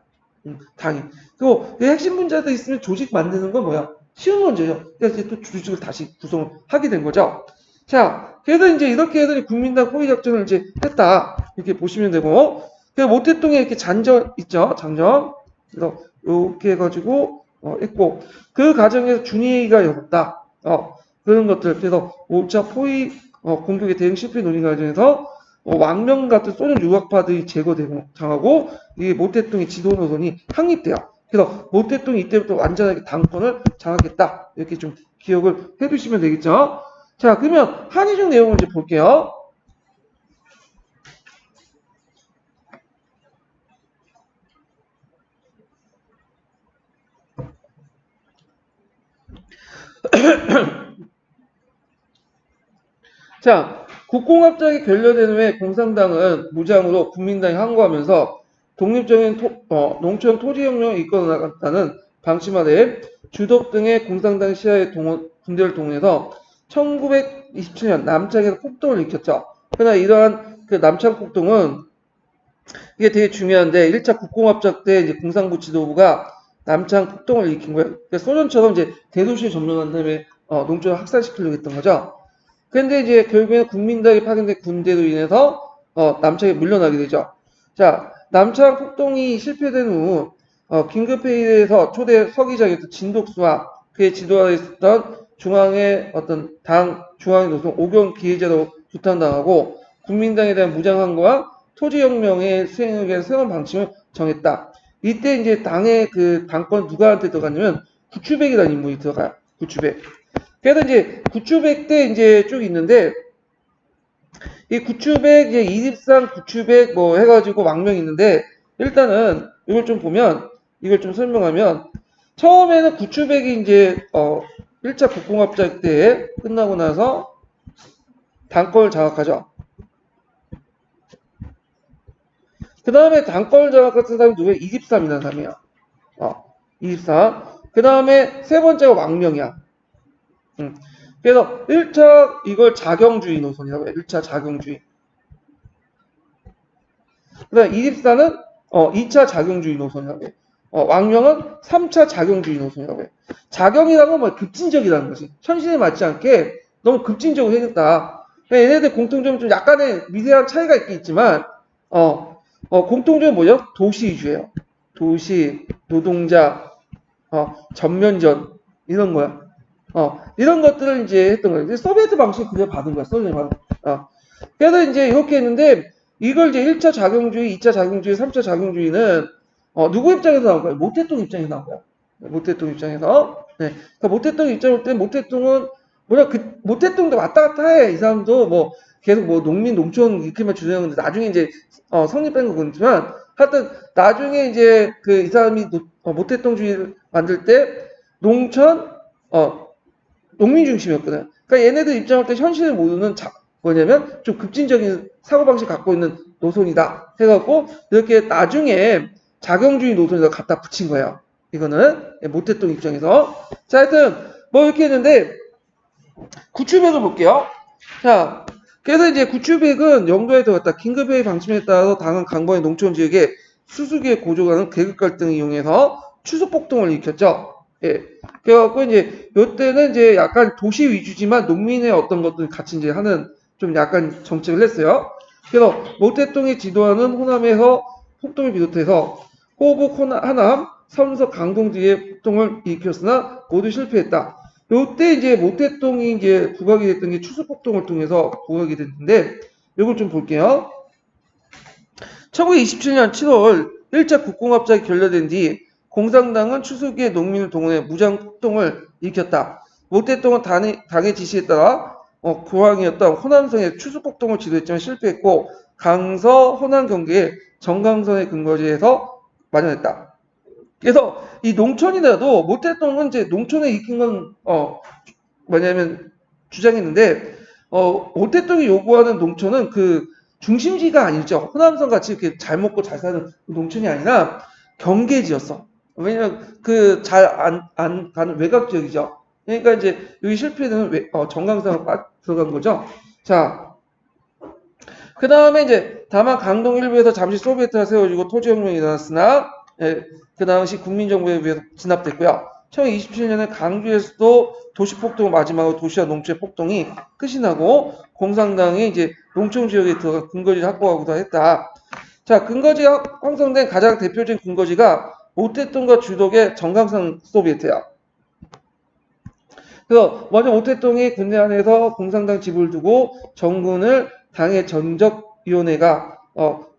당연히. 그리고 그 핵심 분자들 있으면 조직 만드는 건 뭐야? 쉬운 문제죠. 그래서 이제 또 조직을 다시 구성을 하게 된 거죠. 자, 그래서 이제 이렇게 해서 국민당 포위 작전을 이제 했다. 이렇게 보시면 되고, 그 모태동에 이렇게 잔전 있죠? 장전. 그래서 이렇게 해가지고 했고, 그 과정에서 준위가 열었다. 그런 것들. 그래서 5차 포위 공격의 대응 실패 논의 과정에서 왕명 같은 소련 유학파들이 제거되고 당하고 이 모태동의 지도 노선이 확립돼요. 그래서 모태동이 이때부터 완전하게 당권을 장악했다. 이렇게 좀 기억을 해두시면 되겠죠. 자, 그러면 한의중 내용을 이제 볼게요. 자, 국공합작이 결렬된 후에 공산당은 무장으로 국민당에 항거하면서 독립적인 농촌 토지혁명을 이끌어 나갔다는 방침하에 주덕 등의 공산당 시야의 군대를 동원해서 1927년 남창에서 폭동을 일으켰죠. 그러나 이러한 그 남창 폭동은 이게 되게 중요한데 1차 국공합작 때 이제 공산부 지도부가 남창 폭동을 일으킨 거예요. 그러니까 소련처럼 이제 대도시를 점령한 다음에 농촌을 학살시키려고 했던 거죠. 근데 이제 결국에는 국민당이 파견된 군대로 인해서 남창에 물러나게 되죠. 자, 남창 폭동이 실패된 후 긴급회의에서 초대 서기장이었던 진독수와 그의 지도하에 있었던 중앙의 어떤 당 중앙의 노선 오경 기회제로 규탄당하고 국민당에 대한 무장항거와 토지혁명의 수행을 위한 새로운 방침을 정했다. 이때 이제 당의 그 당권 누구한테 들어갔냐면 구추백이라는 인물이 들어가요. 구추백. 그래서 이제 구추백 때 이제 쭉 있는데 이 구추백 이제 이집산 구추백 뭐 해가지고 왕명이 있는데 일단은 이걸 좀 보면 이걸 좀 설명하면 처음에는 구추백이 이제 1차 국공합작 때 끝나고 나서 당권을 장악하죠. 그 다음에 당권을 장악했던 사람이 누구야? 이집삼이라는 사람이야. 23. 그 다음에 세 번째가 왕명이야. 그래서 1차 이걸 자경주의 노선이라고 해요. 1차 자경주의. 그 다음 24는 2차 자경주의 노선이라고 해요. 왕명은 3차 자경주의 노선이라고 해요. 자경이라고 뭐 급진적이라는 거지. 현실에 맞지 않게 너무 급진적으로 해냈다. 얘네들 공통점은 좀 약간의 미세한 차이가 있겠지만 공통점은 뭐죠? 도시 위주예요. 도시, 노동자, 전면전 이런 거야. 이런 것들을 이제 했던 거예요. 소비에트 방식 그대로 받은 거야. 소련이 받은. 그래서 이제 이렇게 했는데 이걸 이제 1차 자경주의, 2차 자경주의, 3차 자경주의는 누구 입장에서 나온 거야? 모태동 입장에서 나온 거야. 모태동 입장에서. 네. 그러니까 모태동 입장일 때 모태동은 뭐냐 그 모태동도 왔다 갔다 해. 이 사람도 뭐 계속 뭐 농민, 농촌 이렇게만 주장하는데 나중에 이제 성립한 건 그렇지만 하여튼 나중에 이제 그 이 사람이 모태똥주의를 만들 때 농촌 농민 중심이었거든. 그러니까 얘네들 입장할 때 현실을 모르는 뭐냐면 좀 급진적인 사고방식 갖고 있는 노선이다 해갖고 이렇게 나중에 자경주의 노선에다 갖다 붙인 거예요. 이거는 모태똥 입장에서. 자, 하여튼 뭐 이렇게 했는데 구추백을 볼게요. 자, 그래서 이제 구추백은 영도에 들어갔다. 긴급회의 방침에 따라서 당은 강번의 농촌 지역에 수수기에 고조하는 계급 갈등을 이용해서 추수폭동을 일으켰죠. 예. 그래갖고 이제 요때는 이제 약간 도시 위주지만 농민의 어떤 것들 같이 이제 하는 좀 약간 정책을 했어요. 그래서 모태똥이 지도하는 호남에서 폭동을 비롯해서 호북, 하남, 삼서, 강동 등의 폭동을 일으켰으나 모두 실패했다. 요때 이제 모태똥이 이제 부각이 됐던 게 추수폭동을 통해서 부각이 됐는데 이걸 좀 볼게요. 1927년 7월 1차 국공합작이 결렬된 뒤 공산당은 추수기에 농민을 동원해 무장 폭동을 일으켰다. 모태똥은 당의 지시에 따라 고향이었던 호남성의 추수폭동을 지도했지만 실패했고 강서 호남 경계의 정강선의 근거지에서 만연했다. 그래서 이 농촌이라도 모태똥은 이제 농촌에 익힌 건 뭐냐면 주장했는데 모태똥이 요구하는 농촌은 그 중심지가 아니죠. 호남선 같이 이렇게 잘 먹고 잘 사는 농촌이 아니라 경계지였어. 왜냐면 그 잘 안 가는 외곽 지역이죠. 그러니까 이제 여기 실패는 정강산으로 들어간 거죠. 자, 그 다음에 이제 다만 강동 일부에서 잠시 소비에트가 세워지고 토지혁명이 일어났으나 그 당시 국민정부에 의해서 진압됐고요. 1927년에 강주에서도 도시폭동 마지막으로 도시와 농촌의 폭동이 끝이 나고 공산당이 이제 농촌 지역에 들어가 근거지를 확보하고도 했다. 자, 근거지가 형성된 가장 대표적인 근거지가 모태똥과 주독의 정강산 소비에트야. 그래서 먼저 모태똥이 군대 안에서 공산당 지부를 두고 정군을 당의 전적위원회가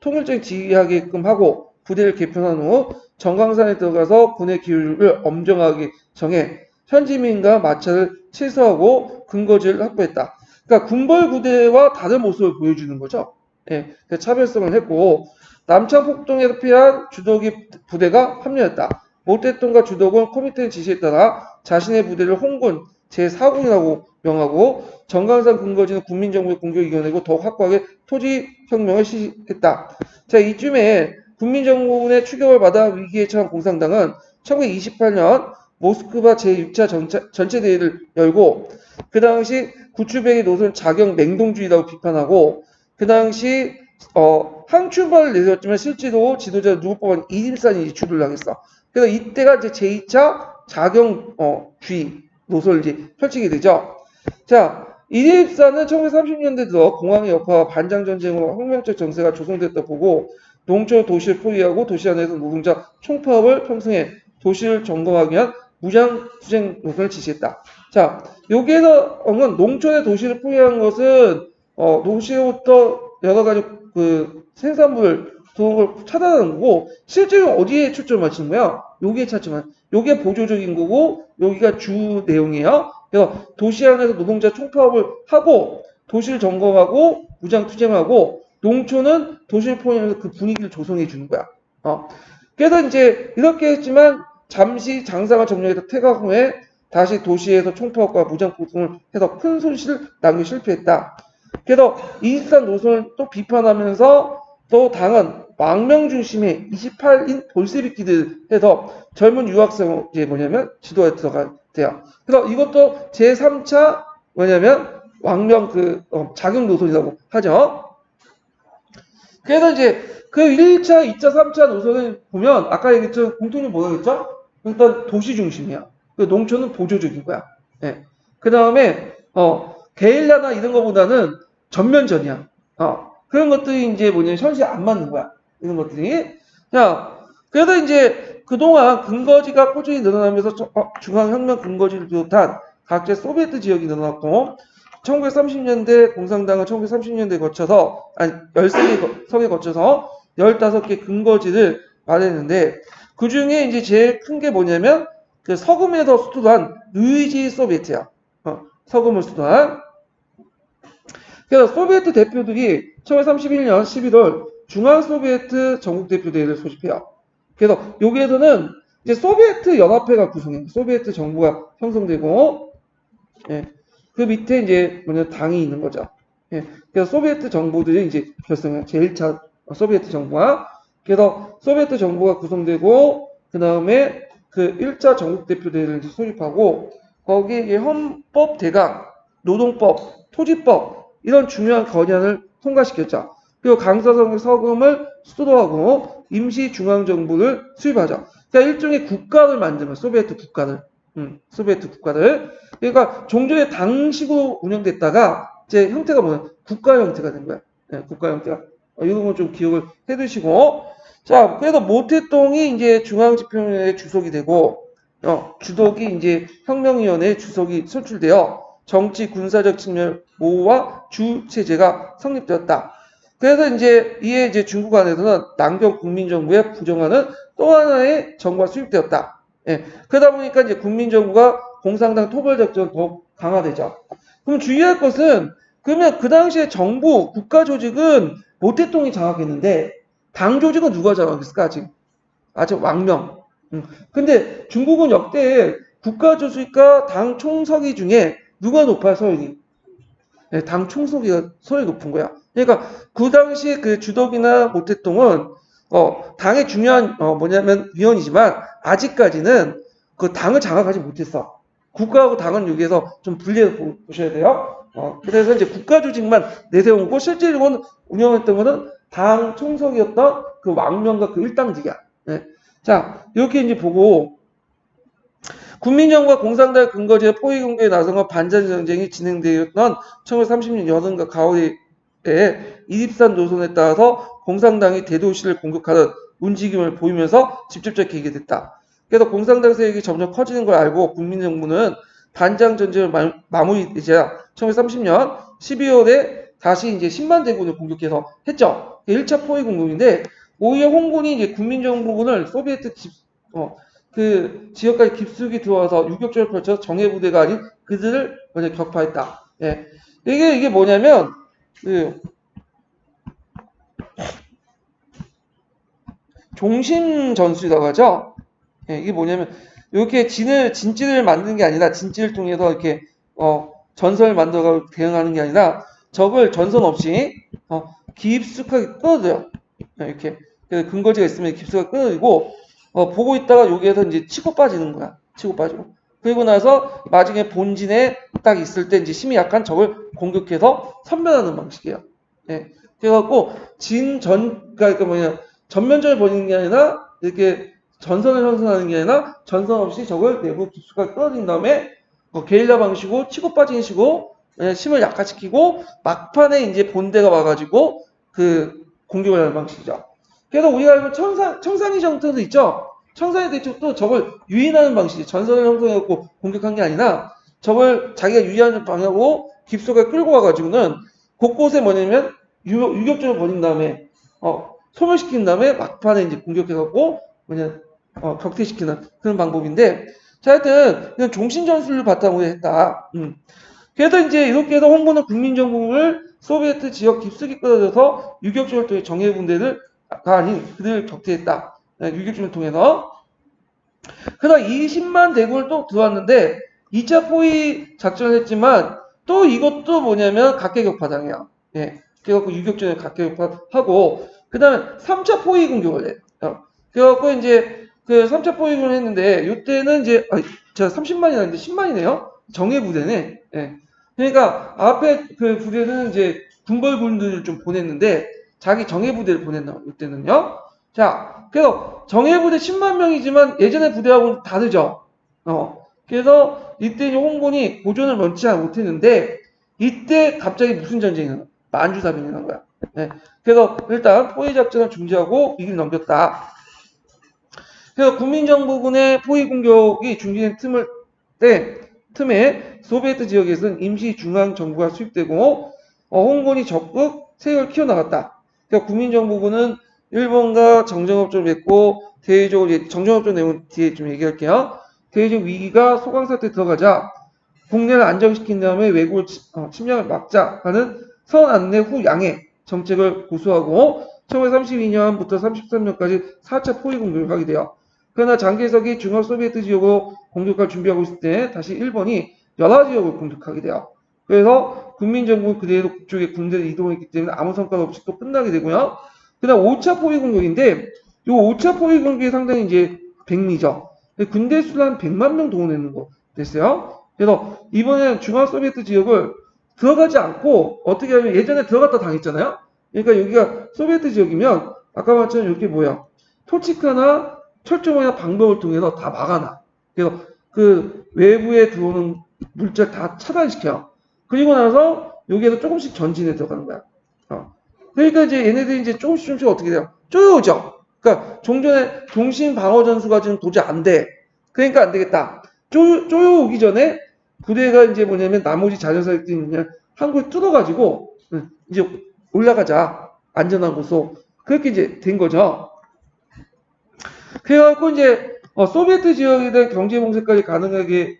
통일적인 지휘하게끔 하고 부대를 개편한 후 정강산에 들어가서 군의 기율을 엄정하게 정해 현지민과 마찰을 취소하고 근거지를 확보했다. 그러니까 군벌부대와 다른 모습을 보여주는 거죠. 예, 차별성을 했고 남창 폭동에서 피한 주독이 부대가 합류했다. 모태똥과 주독은 코미테의 지시에 따라 자신의 부대를 홍군 제4군이라고 명하고 정강산 근거지는 국민정부의 공격을 이겨내고 더욱 확고하게 토지혁명을 실시했다. 자, 이쯤에 국민정부군의 추격을 받아 위기에 처한 공산당은 1928년 모스크바 제6차 전체대회를 열고 그 당시 구추백의 노선 자경 냉동주의라고 비판하고 그 당시 항춘벌을 내세웠지만 실제로 지도자 누구 뽑은 이림산이 주도를 하겠어. 그래서 이때가 이제 제2차 자경주의 노선을 이제 펼치게 되죠. 자, 이립사는 1930년대 들어 공황의 여파와 반장전쟁으로 혁명적 정세가 조성됐다 보고 농촌 도시를 포위하고 도시 안에서 노동자 총파업을 편성해 도시를 점검하기 위한 무장투쟁 노선을 지시했다. 자, 여기에서는 농촌의 도시를 포위한 것은 도시로부터 여러 가지 그 생산물 그런 걸 차단하는 거고 실제로 어디에 초점을 맞추는 거야? 여기에 찾지만 여기에 보조적인 거고 여기가 주 내용이에요. 그래서 도시 안에서 노동자 총파업을 하고 도시를 점검하고 무장투쟁하고 농촌은 도시를 포함해서 그 분위기를 조성해 주는 거야. 그래서 이제 이렇게 했지만 잠시 장사가 점령해서 퇴각 후에 다시 도시에서 총파업과 무장폭동을 해서 큰 손실을 남기 실패했다. 그래서 이집산 노선을 또 비판하면서 또 당은 망명 중심의 28인 볼세비키들 해서 젊은 유학생을 이제 뭐냐면 지도에 들어가대요. 그래서 이것도 제3차 뭐냐면 왕명 자경 노선이라고 하죠. 그래서 이제 그 1차, 2차, 3차 노선을 보면 아까 얘기했죠. 공통점 뭐라고 했죠? 일단 도시 중심이야. 농촌은 보조적인 거야. 예. 그 다음에 게릴라나 이런 거보다는 전면전이야. 그런 것들이 이제 뭐냐면 현실에 안 맞는 거야. 이런 것들이. 자, 그래서 이제 그동안 근거지가 꾸준히 늘어나면서 중앙혁명 근거지를 비롯한 각자 소비에트 지역이 늘어났고 1930년대 공산당은 1930년대에 거쳐서 아니 13개 성에 거쳐서 15개 근거지를 마련했는데 그 중에 이제 제일 큰 게 뭐냐면 그 서금에서 수도한 루이지 소비에트야. 서금을 수도한. 그래서 소비에트 대표들이 1931년 11월 중앙 소비에트 전국 대표대회를 소집해요. 그래서 여기에서는 이제 소비에트 연합회가 구성해요. 소비에트 정부가 형성되고, 예, 그 밑에 이제 뭐냐 당이 있는 거죠. 예, 그래서 소비에트 정부들이 이제 결성해요. 제1차 소비에트 정부가. 그래서 소비에트 정부가 구성되고, 그 다음에 그 1차 전국 대표대회를 이제 소집하고, 거기에 이제 헌법 대강, 노동법, 토지법 이런 중요한 건안을 통과시켰죠. 그리고 강서성 서금을 수도하고 임시 중앙정부를 수립하죠. 그러니까 일종의 국가를 만들면 소비에트 국가를, 소비에트 국가를. 그러니까 종전에 당식으로 운영됐다가 이제 형태가 뭐냐, 국가 형태가 된 거야. 네, 국가 형태가. 이런 건 좀 기억을 해두시고. 자, 그래서 모태똥이 이제 중앙집행위원회 주석이 되고, 주석이 이제 혁명위원회 주석이 선출되어 정치 군사적 측면 보호와 주체제가 성립되었다. 그래서 이제 이에 이제 중국 안에서는 남경 국민정부에 부정하는 또 하나의 정부가 수립되었다. 예. 그러다 보니까 이제 국민정부가 공산당 토벌작전 더욱 강화되죠. 그럼 주의할 것은 그러면 그 당시에 정부 국가 조직은 모태똥이 장악했는데 당 조직은 누가 장악했을까 아직? 아직 왕명. 근데 중국은 역대 국가 조직과 당 총서기 중에 누가 높아요, 서열이? 네, 당 총서기가 서열이 높은 거야. 그러니까 그 당시 그 주덕이나 모태똥은 당의 중요한 뭐냐면 위원이지만 아직까지는 그 당을 장악하지 못했어. 국가하고 당은 여기에서 좀 분리해서 보셔야 돼요. 그래서 이제 국가 조직만 내세우고 실제로는 운영했던 거는 당 총석이었던 그 왕명과 그 일당직이야. 네. 자, 이렇게 이제 보고 국민정부가 공산당 근거지의 포위 공개에 나선 반전 전쟁이 진행되었던 1930년 여름과 가을에 이립산 노선에 따라서 공산당이 대도시를 공격하는 움직임을 보이면서 직접적 계기가 됐다. 그래서 공산당 세력이 점점 커지는 걸 알고 국민정부는 반장 전쟁을 마무리되자 1930년 12월에 다시 이제 10만 대군을 공격해서 했죠. 1차 포위 공격인데 오히려 홍군이 이제 국민정부군을 소비에트 그 지역까지 깊숙이 들어와서 유격전을 펼쳐서 정예부대가 아닌 그들을 먼저 격파했다. 예. 이게 뭐냐면, 그, 종심전술이라고 하죠. 예, 이게 뭐냐면, 이렇게 진지를 만드는 게 아니라, 진지를 통해서 이렇게, 전선을 만들어가지고 대응하는 게 아니라, 적을 전선 없이, 깊숙하게 끌어들여요. 예, 이렇게. 근거지가 있으면 깊숙하게 끌어들이고, 보고 있다가 여기에서 이제 치고 빠지는 거야. 치고 빠지고. 그리고 나서 나중에 본진에 딱 있을 때 이제 힘이 약한 적을 공격해서 선멸하는 방식이에요. 예. 그래갖고 그러니까 뭐냐 전면전을 벌이는 게 아니라 이렇게 전선을 형성하는 게 아니라 전선 없이 적을 내부 깊숙하게 끌어들인 다음에 게릴라 방식으로 치고 빠지는 식으로 힘을 약화시키고 막판에 이제 본대가 와가지고 그 공격을 하는 방식이죠. 그래서 우리가 알고 청산리 정도도 있죠. 청산리 대책도 적을 유인하는 방식이 전선을 형성해갖고 공격한 게 아니라 적을 자기가 유리하는 방향으로 깊숙하게 끌고 와가지고는 곳곳에 뭐냐면 유격전을 벌인 다음에 소멸시킨 다음에 막판에 이제 공격해갖고 뭐냐 격퇴시키는 그런 방법인데 자 하여튼 이건 종신전술을 바탕으로 했다. 그래서 이제 이렇게 해서 홍보는 국민정부를 소비에트 지역 깊숙이 끌어들여서 유격전을 통해 정예군대를 아닌 그들을 격퇴했다. 유격전을 통해서. 그러다 20만 대군을 또 들어왔는데 2차 포위 작전을 했지만 또 이것도 뭐냐면 각계격파당해요. 예. 그래갖고 유격전에 각계격파하고 그 다음에 3차 포위 공격을 해. 그래갖고 이제 그 3차 포위 공격을 했는데 이때는 이제 제가 30만이 아닌데 10만이네요. 정예부대네. 예. 그러니까 앞에 그 부대는 이제 군벌군들을 좀 보냈는데 자기 정예부대를 보냈나 이때는요. 자, 그래서 정예부대 10만 명이지만 예전의 부대하고는 다르죠. 그래서 이때 홍군이 고전을 멈추지 못했는데 이때 갑자기 무슨 전쟁이 나? 만주사변이 난 거야. 네. 그래서 일단 포위 작전을 중지하고 위기를 넘겼다. 그래서 국민정부군의 포위 공격이 중지된 틈에 소비에트 지역에서는 임시 중앙 정부가 수립되고 홍군이 적극 세력을 키워나갔다. 그러니까 국민정부군은 일본과 정전협정을 맺고 대외적으로 정전협정 내용 뒤에 좀 얘기할게요. 대외적 위기가 소강사태에 들어가자 국내를 안정시킨 다음에 외국을 침략을 막자 하는 선 안내 후 양해 정책을 고수하고 1932년부터 33년까지 4차 포위 공격을 하게 돼요. 그러나 장개석이 중앙 소비에트 지역을 공격할 준비하고 있을 때 다시 일본이 연하 지역을 공격하게 돼요. 그래서 국민정부는 그대로 그쪽에 군대를 이동했기 때문에 아무 성과 없이 또 끝나게 되고요. 그다음 5차 포위 공격인데 이 5차 포위 공격이 상당히 이제 백미죠. 군대 수를 한 100만 명 동원했는 거 됐어요. 그래서 이번에는 중앙 소비에트 지역을 들어가지 않고 어떻게 하면 예전에 들어갔다 당했잖아요. 그러니까 여기가 소비에트 지역이면 아까 말처럼 이렇게 뭐야 토치카나 철조망이나 방법을 통해서 다 막아놔. 그래서 그 외부에 들어오는 물질 다 차단시켜. 그리고 나서 여기에서 조금씩 전진해 들어가는 거야. 그러니까 이제 얘네들이 이제 조금씩 어떻게 돼요? 쪼여오죠. 그러니까 종전에 동심 방어 전수가 지금 도저히 안 돼. 그러니까 안 되겠다. 쪼여오기 전에 부대가 이제 뭐냐면 나머지 자전사들이 그냥 한국을 뚫어가지고 이제 올라가자. 안전한 곳으로. 그렇게 이제 된 거죠. 그래갖고 이제 소비에트 지역에 대한 경제 봉쇄까지 가능하게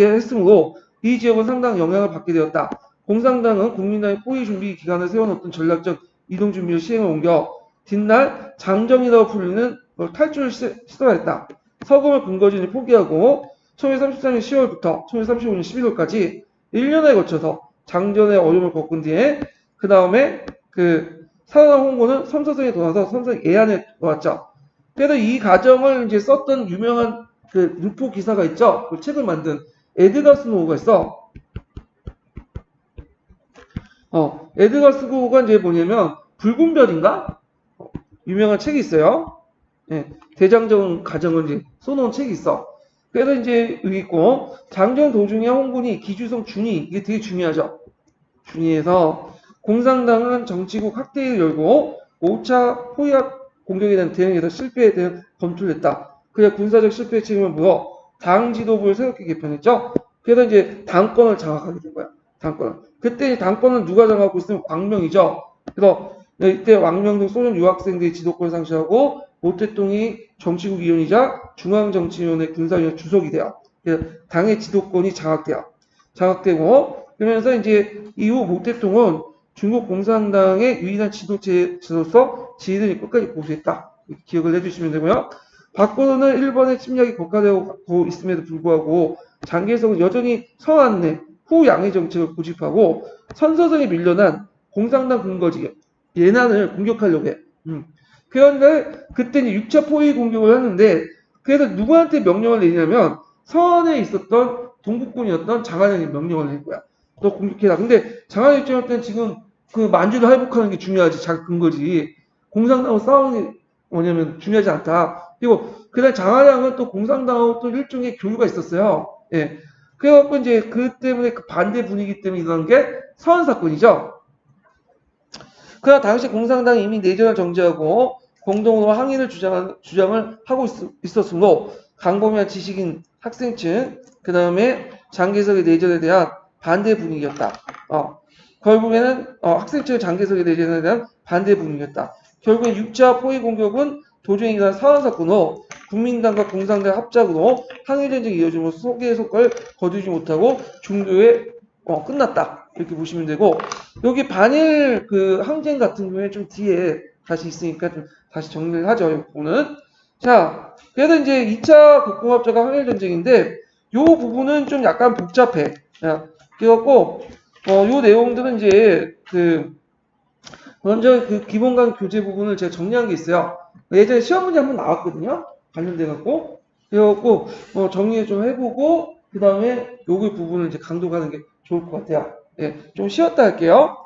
했으므로 이 지역은 상당히 영향을 받게 되었다. 공산당은 국민당의 포위 준비 기간을 세워놓던 전략적 이동 준비를 시행을 옮겨 뒷날 장정이라고 불리는 탈출을 시도했다. 서금을 근거지를 포기하고 1933년 10월부터 1935년 11월까지 1년에 거쳐서 장전의 어려움을 겪은 뒤에 그 다음에 그 살아난 홍보는 삼서성에 돌아서 삼성 예안에 놓았죠. 그래서 이 과정을 이제 썼던 유명한 그 루포 기사가 있죠. 그 책을 만든 에드가 스노우가 있어. 에드가 스노우가 이제 뭐냐면 붉은 별인가? 유명한 책이 있어요. 예, 대장정 과정을 이제 써놓은 책이 있어. 그래서 이제 여기 있고 장정 도중에 홍군이 기주성 준위 이게 되게 중요하죠. 준위에서 공산당은 정치국 확대를 열고 5차 포위학 공격에 대한 대응에서 실패에 대한 검토를 했다. 그래 군사적 실패의 책임을 물어 당 지도부를 새롭게 개편했죠. 그래서 이제 당권을 장악하게 된 거야. 당권을. 그때 당권은 누가 장악하고 있으면 광명이죠. 그래서 이때 왕명 등 소련 유학생들이 지도권을 상실하고 모택동이 정치국 위원이자 중앙정치위원회 군사위원 주석이 돼요. 그래서 당의 지도권이 장악되고 그러면서 이제 이후 모택동은 중국 공산당의 유일한 지도체로서 지휘를 끝까지 고수했다. 기억을 해주시면 되고요. 박근혜는 일본의 침략이 격화되고 있음에도 불구하고 장개석은 여전히 서안내 후 양해 정책을 고집하고 선서성에 밀려난 공산당 근거지 예난을 공격하려고 해. 그런데 그때 6차 포위 공격을 하는데 그래서 누구한테 명령을 내리냐면 서안에 있었던 동북군이었던 장한영이 명령을 낸 거야. 너 공격해라. 근데 장한영 입장에서는 지금 그 만주를 회복하는 게 중요하지. 자기 근거지. 공산당하고 싸우는 게 뭐냐면 중요하지 않다. 그리고 그다음 장한영은 또 공산당하고 또 일종의 교류가 있었어요. 예. 그래갖고 이제 그 때문에 그 반대 분위기 때문에 일어난 게 서안 사건이죠. 그러나 당시 공산당이 이미 내전을 정지하고 공동으로 항일을 주장을 하고 있었으므로 강범위한 지식인 학생층, 그 다음에 장개석의 내전에 대한 반대 분위기였다. 결국에는 학생층 장개석의 내전에 대한 반대 분위기였다. 결국엔 6차 포위 공격은 도중에 일어난 사안 사건으로 국민당과 공산당 합작으로 항일전쟁이 이어지면서 속의 속을 거두지 못하고 중도에 끝났다. 이렇게 보시면 되고 여기 반일 그 항쟁 같은 경우에 좀 뒤에 다시 있으니까 좀 다시 정리를 하죠. 이 부분은. 자, 그래서 이제 2차 국공합작과 항일전쟁인데 요 부분은 좀 약간 복잡해. 그래갖고 요 내용들은 이제 그 먼저 그 기본강 교재 부분을 제가 정리한 게 있어요. 예전에 시험 문제 한번 나왔거든요. 관련돼 갖고 그래갖고 정리 좀 해보고 그 다음에 요기 부분을 이제 강독하는 게 좋을 것 같아요. 예, 좀 쉬었다 할게요.